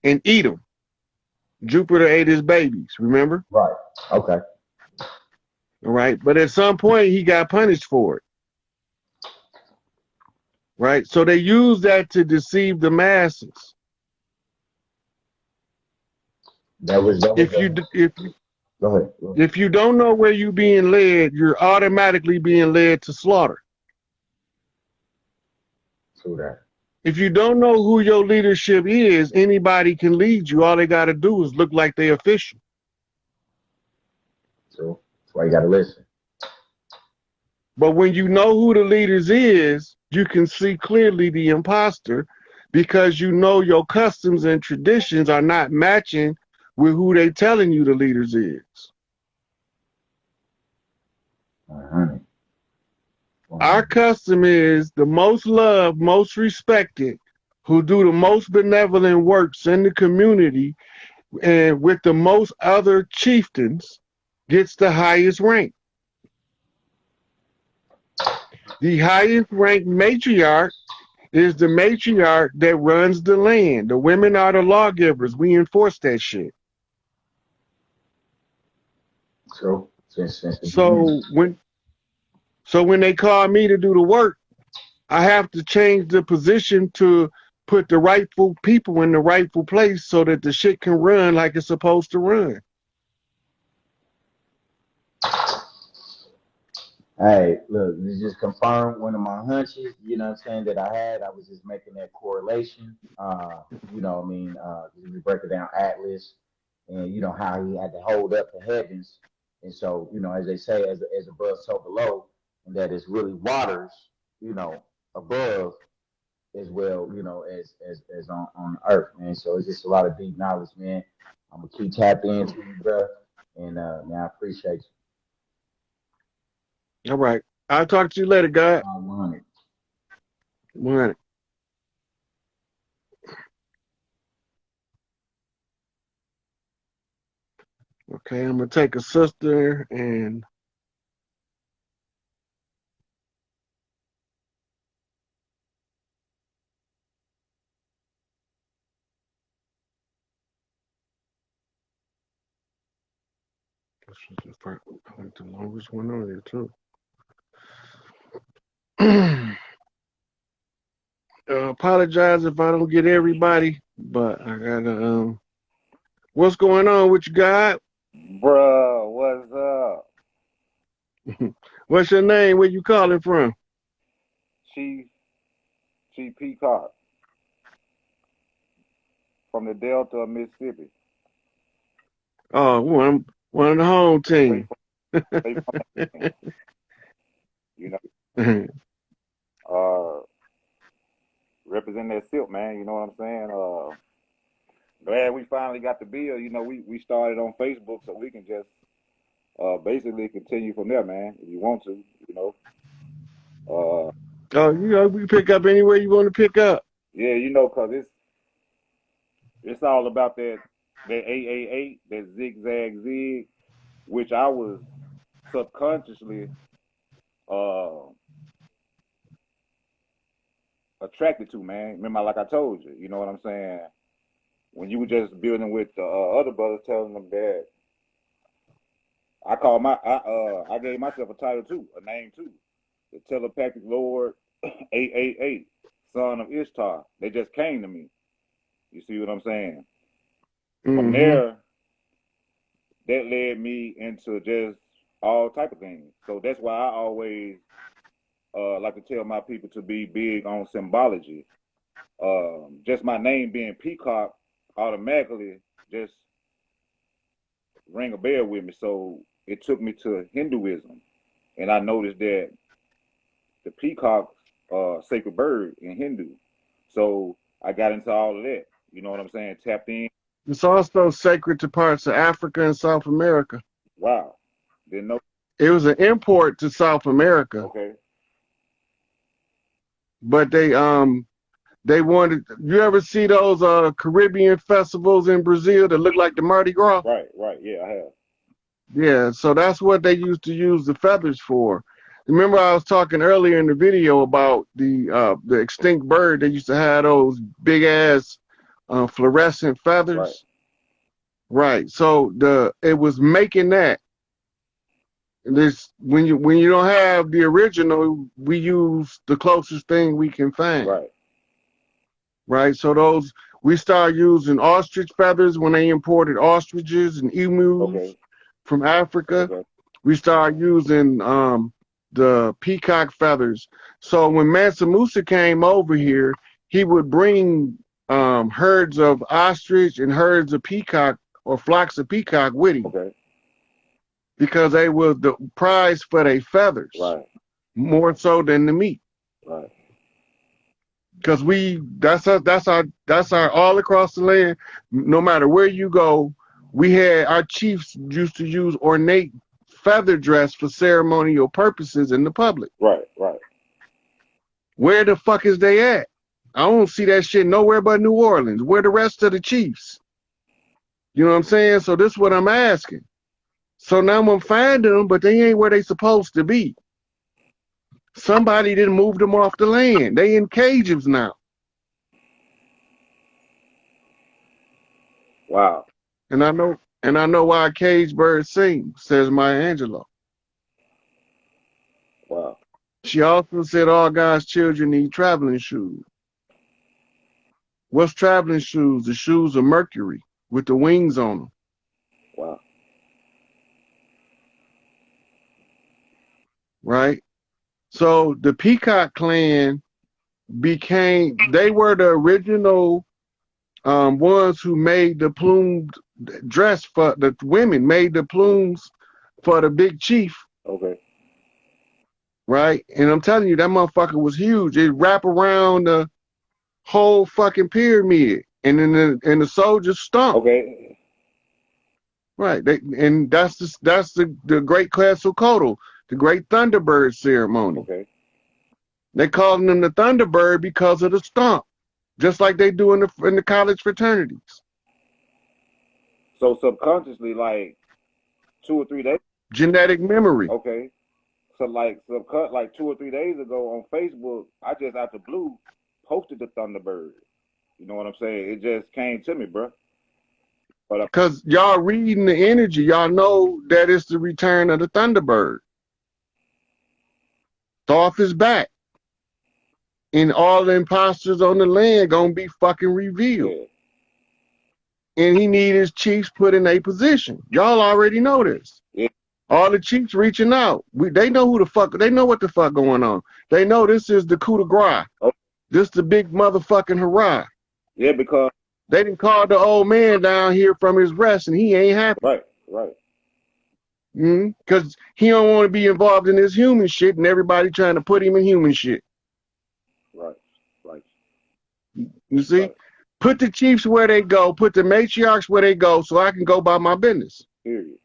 and eat them. Jupiter ate his babies, remember? Right. Okay. All right. But at some point, he got punished for it. Right. So they use that to deceive the masses. Go ahead. If you don't know where you're being led, you're automatically being led to slaughter. True that. If you don't know who your leadership is, anybody can lead you. All they got to do is look like they official. True. That's why you got to listen. But when you know who the leaders is, you can see clearly the imposter because you know your customs and traditions are not matching with who they telling you the leaders is. 100. Our custom is the most loved, most respected, who do the most benevolent works in the community and with the most other chieftains gets the highest rank. The highest ranked matriarch is the matriarch that runs the land. The women are the lawgivers. We enforce that shit. True. So when they call me to do the work, I have to change the position to put the rightful people in the rightful place so that the shit can run like it's supposed to run. Hey, look, this just confirmed one of my hunches, you know what I'm saying, that I had. I was just making that correlation. You know what I mean? We break it down Atlas and, you know, how he had to hold up the heavens. And so, you know, as they say, as above, so below, and that is really waters, you know, above as well, you know, as on earth, man. So it's just a lot of deep knowledge, man. I'm gonna keep tapped into you, bro. And man, I appreciate All right. I'll talk to you later, God. 100. 100. Okay, I'm gonna take a sister and this was the first, I think the longest one on there too. Apologize if I don't get everybody, but I gotta what's going on with you, God? Bruh, what's up? What's your name? Where you calling from? Chief Peacock from the Delta of Mississippi. Oh, one of the home team. You know, represent that silk, man. You know what I'm saying? Glad we finally got the bill. You know, we started on Facebook, so we can just basically continue from there, man. If you want to, you know. Oh, you know, we pick up anywhere you want to pick up. Yeah, you know, cause it's all about that 888, that zigzag zig, which I was subconsciously attracted to, man. Remember, like I told you, you know what I'm saying? When you were just building with the other brothers, telling them that I gave myself a title too, a name too, the Telepathic Lord 888, Son of Ishtar. They just came to me. You see what I'm saying? From there, that led me into just all type of things. So that's why I always like to tell my people to be big on symbology. Just my name being Peacock automatically just rang a bell with me. So it took me to Hinduism, and I noticed that the peacock sacred bird in Hindu. So I got into all of that. You know what I'm saying? Tapped in. It's also sacred to parts of Africa and South America. Wow. Didn't know. It was an import to South America. Okay. But they wanted, you ever see those Caribbean festivals in Brazil that look like the Mardi Gras? Right, yeah, I have. Yeah, so that's what they used to use the feathers for. Remember I was talking earlier in the video about the extinct bird that used to have those big ass fluorescent feathers. Right. So it was making that. This when you don't have the original, we use the closest thing we can find. Right. So we start using ostrich feathers when they imported ostriches and emus from Africa. We start using the peacock feathers. So when Mansa Musa came over here, he would bring herds of ostrich and herds of peacock or flocks of peacock with him. Because they were the prize for their feathers, more so than the meat. Because that's our all across the land. No matter where you go, our chiefs used to use ornate feather dress for ceremonial purposes in the public. Where the fuck is they at? I don't see that shit nowhere but New Orleans. Where the rest of the chiefs? You know what I'm saying? So this is what I'm asking. So now I'm finding them, but they ain't where they supposed to be. Somebody didn't move them off the land. They in cages now. Wow. And I know why a cage bird sings, says Maya Angelou. Wow. She also said all God's children need traveling shoes. What's traveling shoes? The shoes of Mercury with the wings on them. Wow. Right? So the Peacock clan they were the original ones who made the plumed dress for the women, made the plumes for the big chief. Right? And I'm telling you, that motherfucker was huge. It wrapped around the whole fucking pyramid. And then the soldiers stomped. Right. And that's the great Quetzalcoatl, the great Thunderbird ceremony. They called them the Thunderbird because of the stomp, just like they do in the college fraternities. So subconsciously, like 2 or 3 days. Genetic memory. So like 2 or 3 days ago on Facebook, I just out the blue posted the Thunderbird. You know what I'm saying? It just came to me, bro. Because y'all reading the energy, y'all know that it's the return of the Thunderbird. Thoth is back. And all the imposters on the land gonna be fucking revealed. And he need his chiefs put in a position. Y'all already know this. All the chiefs reaching out. They know they know what the fuck going on. They know this is the coup de grace. This the big motherfucking hurrah. Because they didn't call the old man down here from his rest and he ain't happy. Because he don't want to be involved in this human shit and everybody trying to put him in human shit. You see? Put the chiefs where they go, put the matriarchs where they go so I can go about my business. Period.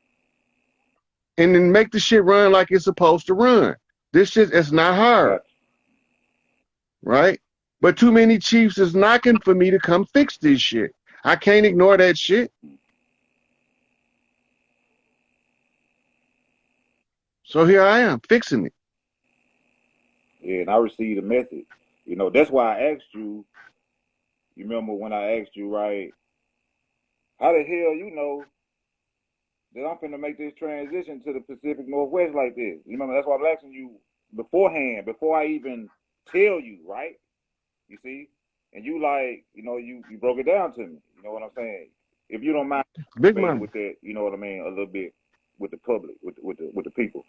And then make the shit run like it's supposed to run. This shit is not hard. Right? But too many chiefs is knocking for me to come fix this shit. I can't ignore that shit. So here I am, fixing it. Yeah, and I received a message. You know, that's why I asked you. You remember when I asked you, right? How the hell you know that I'm finna make this transition to the Pacific Northwest like this? You remember, that's why I'm asking you beforehand, before I even tell you, right? You see? And you like, you know, you broke it down to me. You know what I'm saying? If you don't mind Big Mama with that, you know what I mean, a little bit with the public, with the people.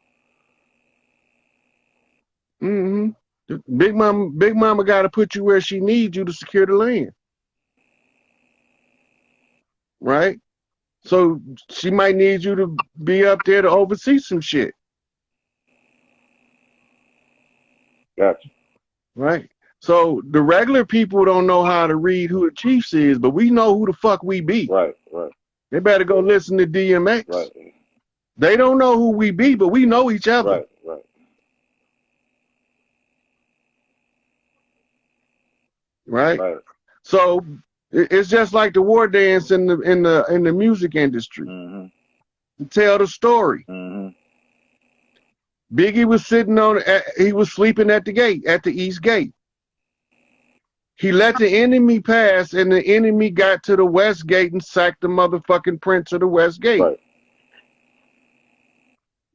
Big Mama got to put you where she needs you to secure the land. Right? So she might need you to be up there to oversee some shit. Gotcha. Right? So the regular people don't know how to read who the chiefs is, but we know who the fuck we be. Right. They better go listen to DMX. Right. They don't know who we be, but we know each other. Right. So it's just like the war dance in the music industry. To tell the story. Biggie was sitting he was sleeping at the gate, at the east gate. He let the enemy pass, and the enemy got to the west gate and sacked the motherfucking prince of the west gate. Right.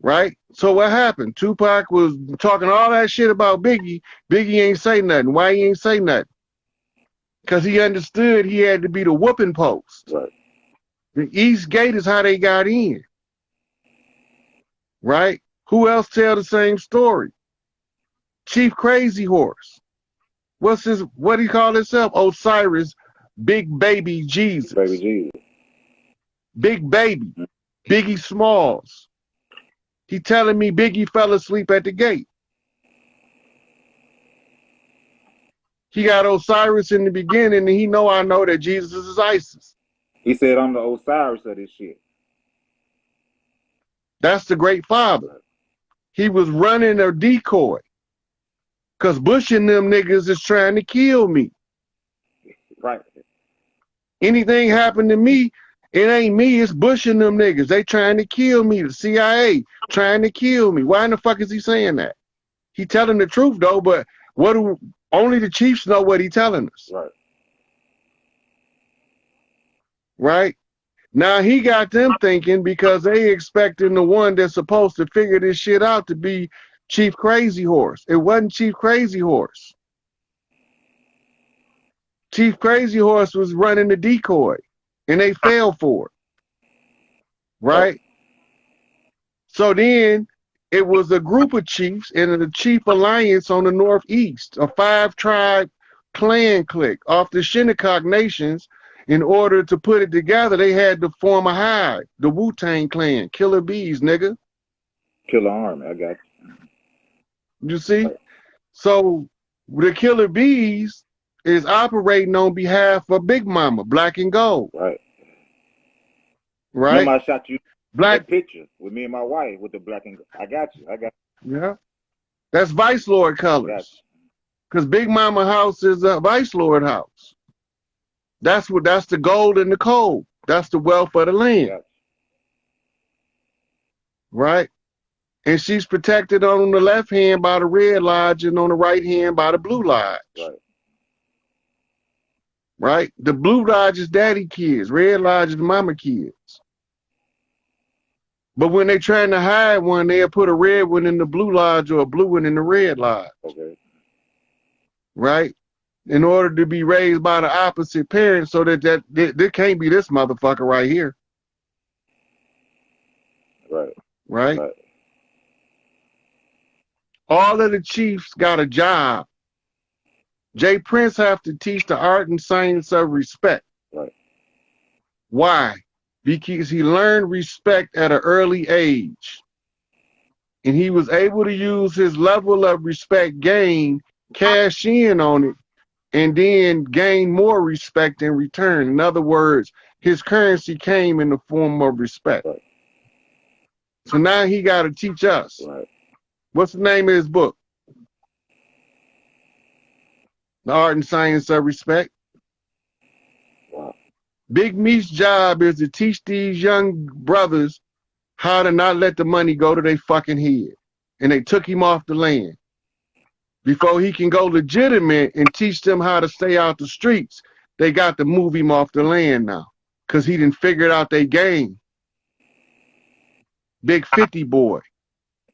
Right? So what happened? Tupac was talking all that shit about Biggie. Biggie ain't say nothing. Why he ain't say nothing? Because he understood he had to be the whooping post. Right. The east gate is how they got in. Right? Who else tell the same story? Chief Crazy Horse. What do you call himself? Osiris, Big Baby Jesus. Baby Jesus. Big Baby. Biggie Smalls. He telling me Biggie fell asleep at the gate. He got Osiris in the beginning, and I know that Jesus is ISIS. He said, I'm the Osiris of this shit. That's the great father. He was running a decoy. Because Bush and them niggas is trying to kill me. Right. Anything happen to me, it ain't me, it's Bush and them niggas. They trying to kill me. The CIA trying to kill me. Why in the fuck is he saying that? He telling the truth though, but only the chiefs know what he telling us. Right. Right? Now he got them thinking because they expecting the one that's supposed to figure this shit out to be Chief Crazy Horse. It wasn't Chief Crazy Horse. Chief Crazy Horse was running the decoy, and they fell for it. Right? So then it was a group of chiefs and the Chief Alliance on the Northeast, a 5-tribe clan clique off the Shinnecock Nations. In order to put it together, they had to form a hive, the Wu-Tang Clan, Killer Bees, nigga. Killer Army, I got you. You see? So the Killer Bees is operating on behalf of Big Mama, Black and Gold. Right. Right? Remember I shot you Black that picture with me and my wife with the black and gold. I got you. Yeah. That's Vice Lord colors. Because Big Mama house is a Vice Lord house. That's the gold and the coal. That's the wealth of the land. Right? And she's protected on the left hand by the Red Lodge and on the right hand by the Blue Lodge. Right. Right? The Blue Lodge is daddy kids. Red Lodge is mama kids. But when they're trying to hide one, they'll put a red one in the Blue Lodge or a blue one in the Red Lodge. Okay. Right? In order to be raised by the opposite parents so that there can't be this motherfucker right here. Right. Right? Right. All of the chiefs got a job. Jay Prince have to teach the art and science of respect. Right. Why? Because he learned respect at an early age. And he was able to use his level of respect gained, cash in on it, and then gain more respect in return. In other words, his currency came in the form of respect. Right. So now he got to teach us. Right. What's the name of his book? The Art and Science of Respect. Wow. Big Meech's job is to teach these young brothers how to not let the money go to their fucking head. And they took him off the land. Before he can go legitimate and teach them how to stay out the streets, they got to move him off the land now. Because he done figured out their game. Big 50 boy.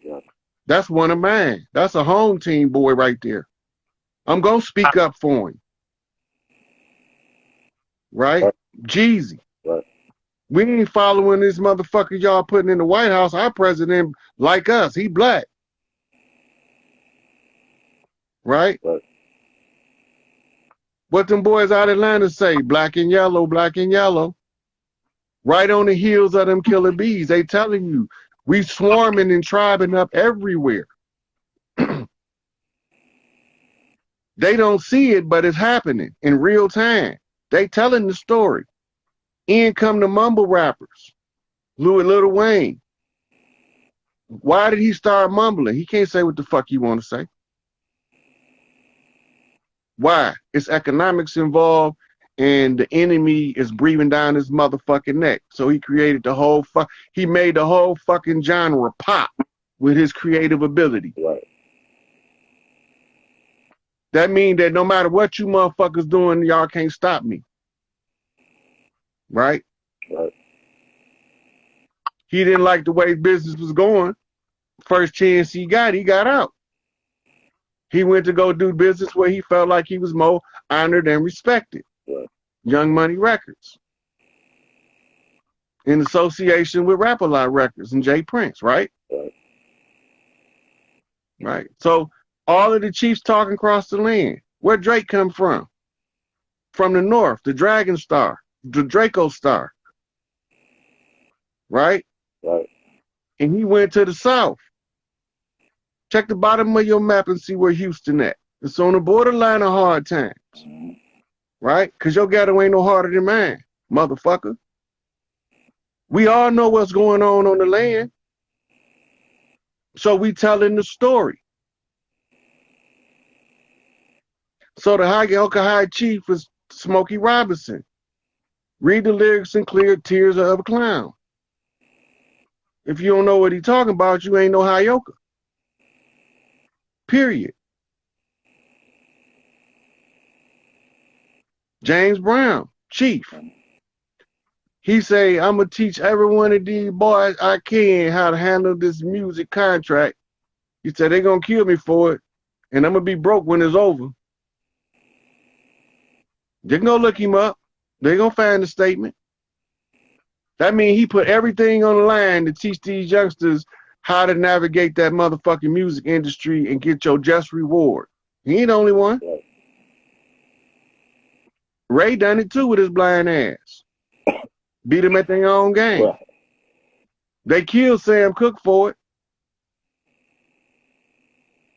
Yeah. That's one of mine. That's a home team boy right there. I'm going to speak up for him. Right? Jeezy. Right. We ain't following this motherfucker y'all putting in the White House. Our president, like us, he black. Right? Right. What them boys out of Atlanta say? Black and yellow, black and yellow. Right on the heels of them Killer Bees. They telling you, we swarming and tribing up everywhere. They don't see it, but it's happening in real time. They telling the story. In come the mumble rappers. Lil Wayne. Why did he start mumbling? He can't say what the fuck he want to say. Why? It's economics involved, and the enemy is breathing down his motherfucking neck. So he created the whole he made the whole fucking genre pop. with his creative ability. Right. That means that no matter what you motherfuckers doing, y'all can't stop me. Right? Right. He didn't like the way business was going. First chance he got out. He went to go do business where he felt like he was more honored and respected. Right. Young Money Records. In association with Rap-A-Lot Records and Jay Prince, right? Right. Right. So all of the chiefs talking across the land. Where Drake come from? From the north, the Dragon Star, the Draco Star. Right? Right. And he went to the south. Check the bottom of your map and see where Houston at. It's on the borderline of hard times. Mm-hmm. Right? Because your ghetto ain't no harder than mine, motherfucker. We all know what's going on the land. So we telling the story. So the High High Chief is Smokey Robinson. Read the lyrics and clear tears of a clown. If you don't know what he's talking about, you ain't no Hyoka. Period. James Brown, Chief. He say, I'm going to teach every one of these boys I can how to handle this music contract. He said, they're going to kill me for it, and I'm going to be broke when it's over. They can go look him up. They're going to find the statement. That means he put everything on the line to teach these youngsters how to navigate that motherfucking music industry and get your just reward. He ain't the only one. Right. Ray done it too with his blind ass. Beat them at their own game. Right. They killed Sam Cooke for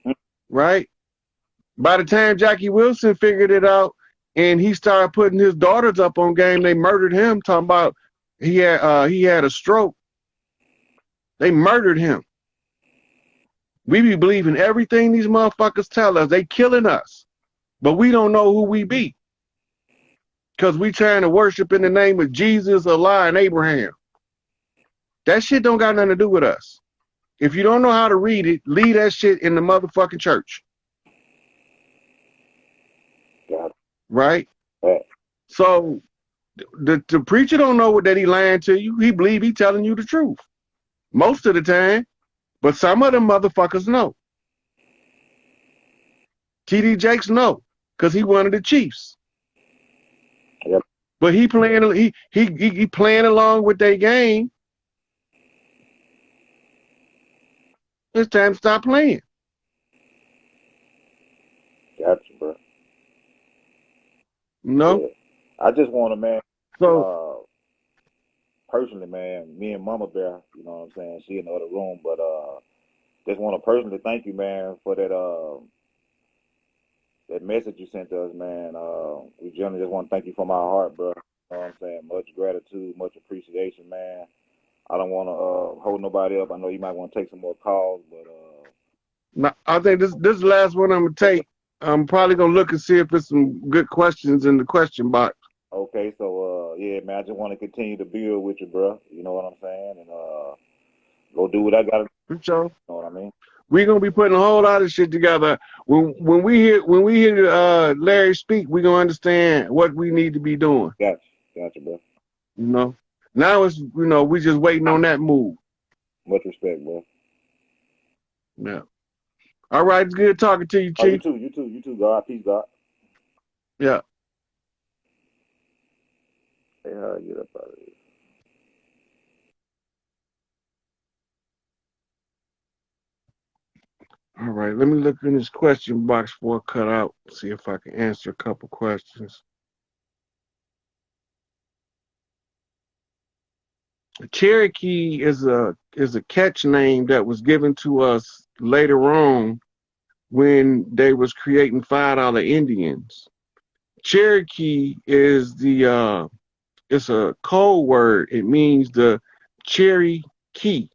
it. Right? By the time Jackie Wilson figured it out and he started putting his daughters up on game, they murdered him, talking about he had a stroke. They murdered him. We be believing everything these motherfuckers tell us. They killing us. But we don't know who we be. Because we trying to worship in the name of Jesus, Allah, and Abraham. That shit don't got nothing to do with us. If you don't know how to read it, leave that shit in the motherfucking church. Yeah. Right? Right. So the preacher don't know that he lying to you. He believe he telling you the truth. Most of the time. But some of them motherfuckers know. T.D. Jakes know. Because he one of the chiefs. Yep. But he playing he playing along with their game. It's time to stop playing. Gotcha, bro. No? Yeah. I just want to, man, So personally, man, me and Mama Bear, you know what I'm saying, she in the other room, but just want to personally thank you, man, for that message you sent to us, man. We generally just want to thank you from our heart, bro. You know what I'm saying? Much gratitude, much appreciation, man. I don't want to hold nobody up. I know you might want to take some more calls, but I think this last one I'm gonna take. I'm probably gonna look and see if there's some good questions in the question box. okay. So yeah, man, I just want to continue to build with you, bro. You know what I'm saying? And go do what I gotta do. For sure. You know what I mean? We're gonna be putting a whole lot of shit together. When we hear Larry speak, we're gonna understand what we need to be doing. Gotcha, bro. You know. Now it's we just waiting on that move. Much respect, bro. Yeah. All right, it's good talking to you, Chief. Oh, you too, God. Peace, God. Yeah. Hey, how I get up out of here? All right, let me look in this question box before I cut out, see if I can answer a couple questions. Cherokee is a catch name that was given to us later on when they was creating $5 Indians. Cherokee is it's a code word. It means the cherry key,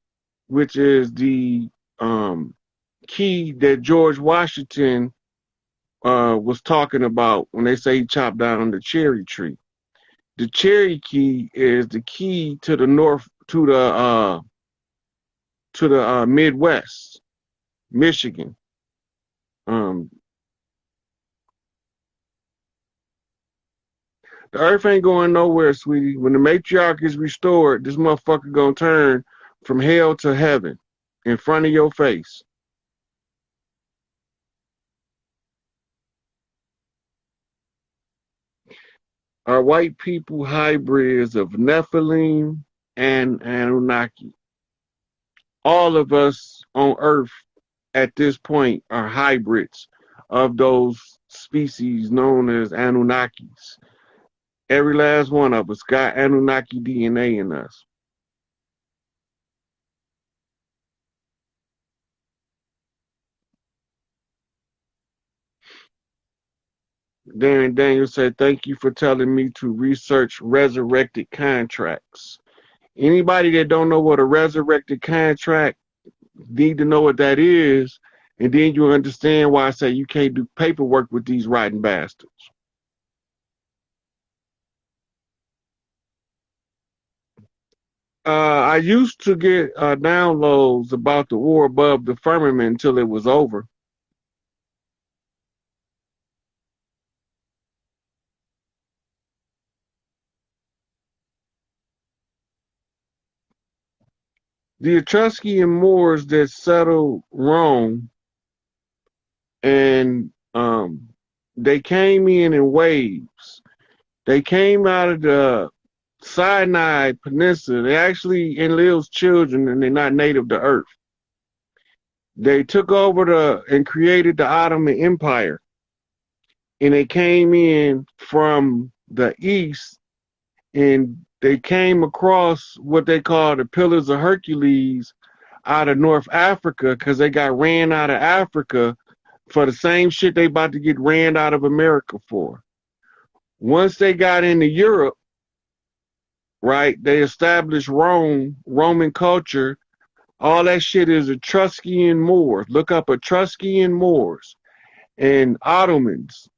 which is the key that George Washington was talking about when they say he chopped down the cherry tree. The cherry key is the key to the north, to to the Midwest, Michigan. The earth ain't going nowhere, sweetie. When the matriarch is restored, this motherfucker gonna turn from hell to heaven in front of your face. Are white people hybrids of Nephilim and Anunnaki? All of us on earth at this point are hybrids of those species known as Anunnakis. Every last one of us got Anunnaki DNA in us. Darren Daniel said, thank you for telling me to research resurrected contracts. Anybody that don't know what a resurrected contract need to know what that is, and then you understand why I say you can't do paperwork with these rotten bastards. I used to get downloads about the war above the firmament until it was over. The Etruscan Moors that settled Rome, and they came in waves. They came out of the Sinai Peninsula. They actually enlil's children, and they're not native to Earth. They took over and created the Ottoman Empire, and they came in from the east, and they came across what they call the Pillars of Hercules out of North Africa because they got ran out of Africa for the same shit they about to get ran out of America for. Once they got into Europe, right, they established Rome, Roman culture. All that shit is Etruscan Moors. Look up Etruscan Moors and Ottomans.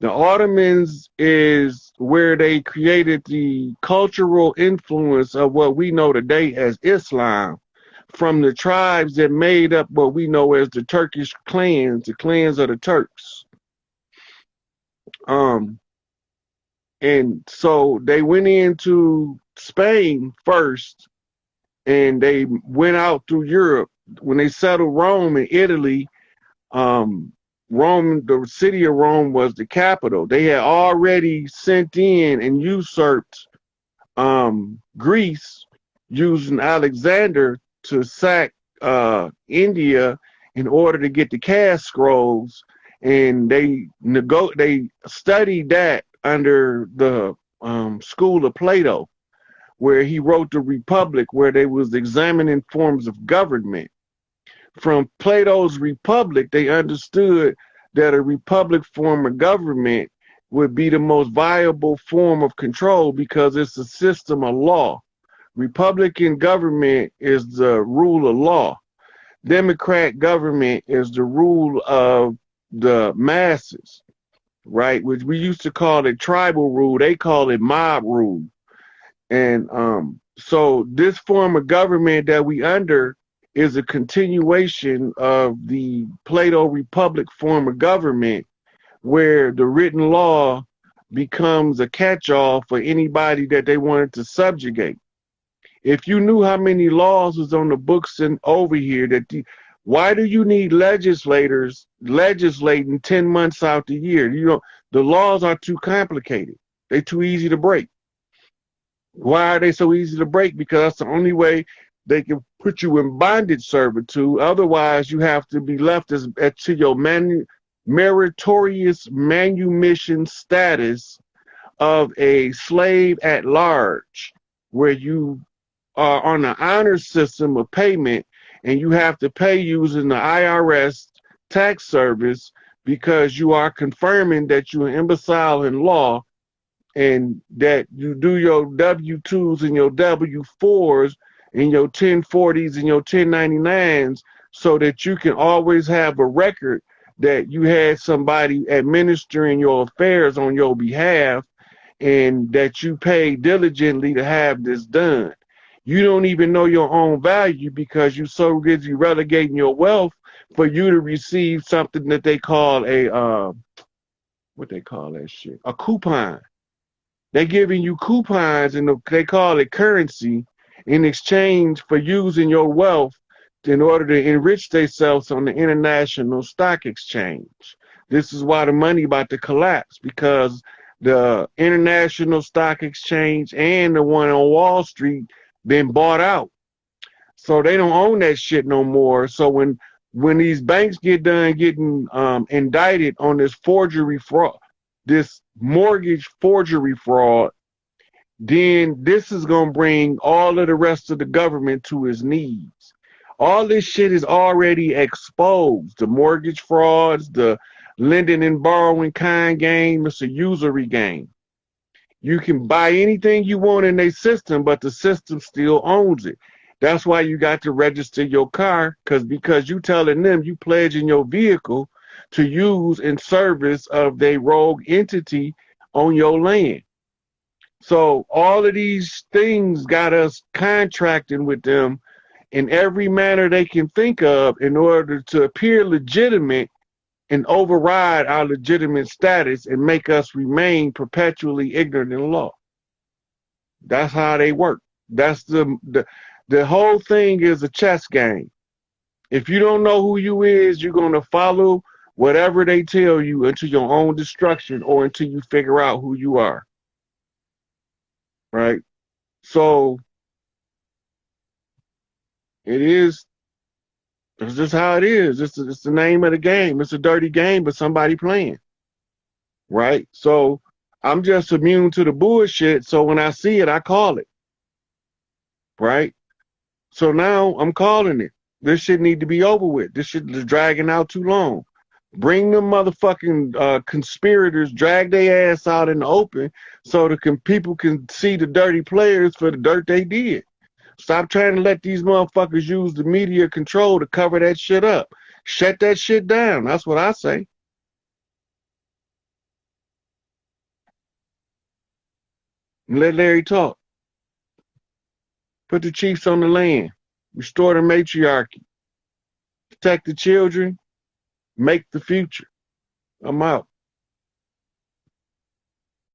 The Ottomans is where they created the cultural influence of what we know today as Islam from the tribes that made up what we know as the Turkish clans, the clans of the Turks. And so they went into Spain first, and they went out through Europe. When they settled Rome and Italy, Rome, the city of Rome was the capital. They had already sent in and usurped Greece using Alexander to sack India in order to get the cash scrolls, and they studied that under the school of Plato, where he wrote the Republic, where they was examining forms of government. From Plato's Republic, they understood that a republic form of government would be the most viable form of control because it's a system of law. Republican government is the rule of law. Democrat government is the rule of the masses, right? Which we used to call it tribal rule. They call it mob rule. And so this form of government that we under is a continuation of the Plato Republic form of government, where the written law becomes a catch-all for anybody that they wanted to subjugate. If you knew how many laws was on the books and over here, why do you need legislators legislating 10 months out the year? You know, the laws are too complicated. They're too easy to break. Why are they so easy to break? Because that's the only way they can put you in bondage servitude. Otherwise, you have to be left to your meritorious manumission status of a slave at large, where you are on an honor system of payment, and you have to pay using the IRS tax service because you are confirming that you're an imbecile in law and that you do your W-2s and your W-4s and your 1040s and your 1099s so that you can always have a record that you had somebody administering your affairs on your behalf and that you paid diligently to have this done. you don't even know your own value because you're so busy relegating your wealth for you to receive something that they call what they call that shit? A coupon. They're giving you coupons and they call it currency in exchange for using your wealth in order to enrich themselves on the international stock exchange. This is why the money about to collapse, because the international stock exchange and the one on Wall Street been bought out. So they don't own that shit no more. So when these banks get done getting indicted on this forgery fraud, this mortgage forgery fraud, then this is going to bring all of the rest of the government to its knees. All this shit is already exposed. The mortgage frauds, the lending and borrowing kind game, it's a usury game. You can buy anything you want in their system, but the system still owns it. That's why you got to register your car, because you telling them you pledging your vehicle to use in service of their rogue entity on your land. So all of these things got us contracting with them in every manner they can think of in order to appear legitimate and override our legitimate status and make us remain perpetually ignorant in law. That's how they work. That's the whole thing is a chess game. If you don't know who you is, you're going to follow whatever they tell you until your own destruction or until you figure out who you are. Right? So it's just how it is. It's the name of the game. It's a dirty game, but somebody playing. Right? So I'm just immune to the bullshit. So when I see it, I call it. Right? So now I'm calling it. This shit need to be over with. This shit is dragging out too long. Bring them motherfucking conspirators, drag their ass out in the open so the people can see the dirty players for the dirt they did. Stop trying to let these motherfuckers use the media control to cover that shit up. Shut that shit down. That's what I say. And let Larry talk. Put the chiefs on the land. Restore the matriarchy. Protect the children. Make the future. I'm out.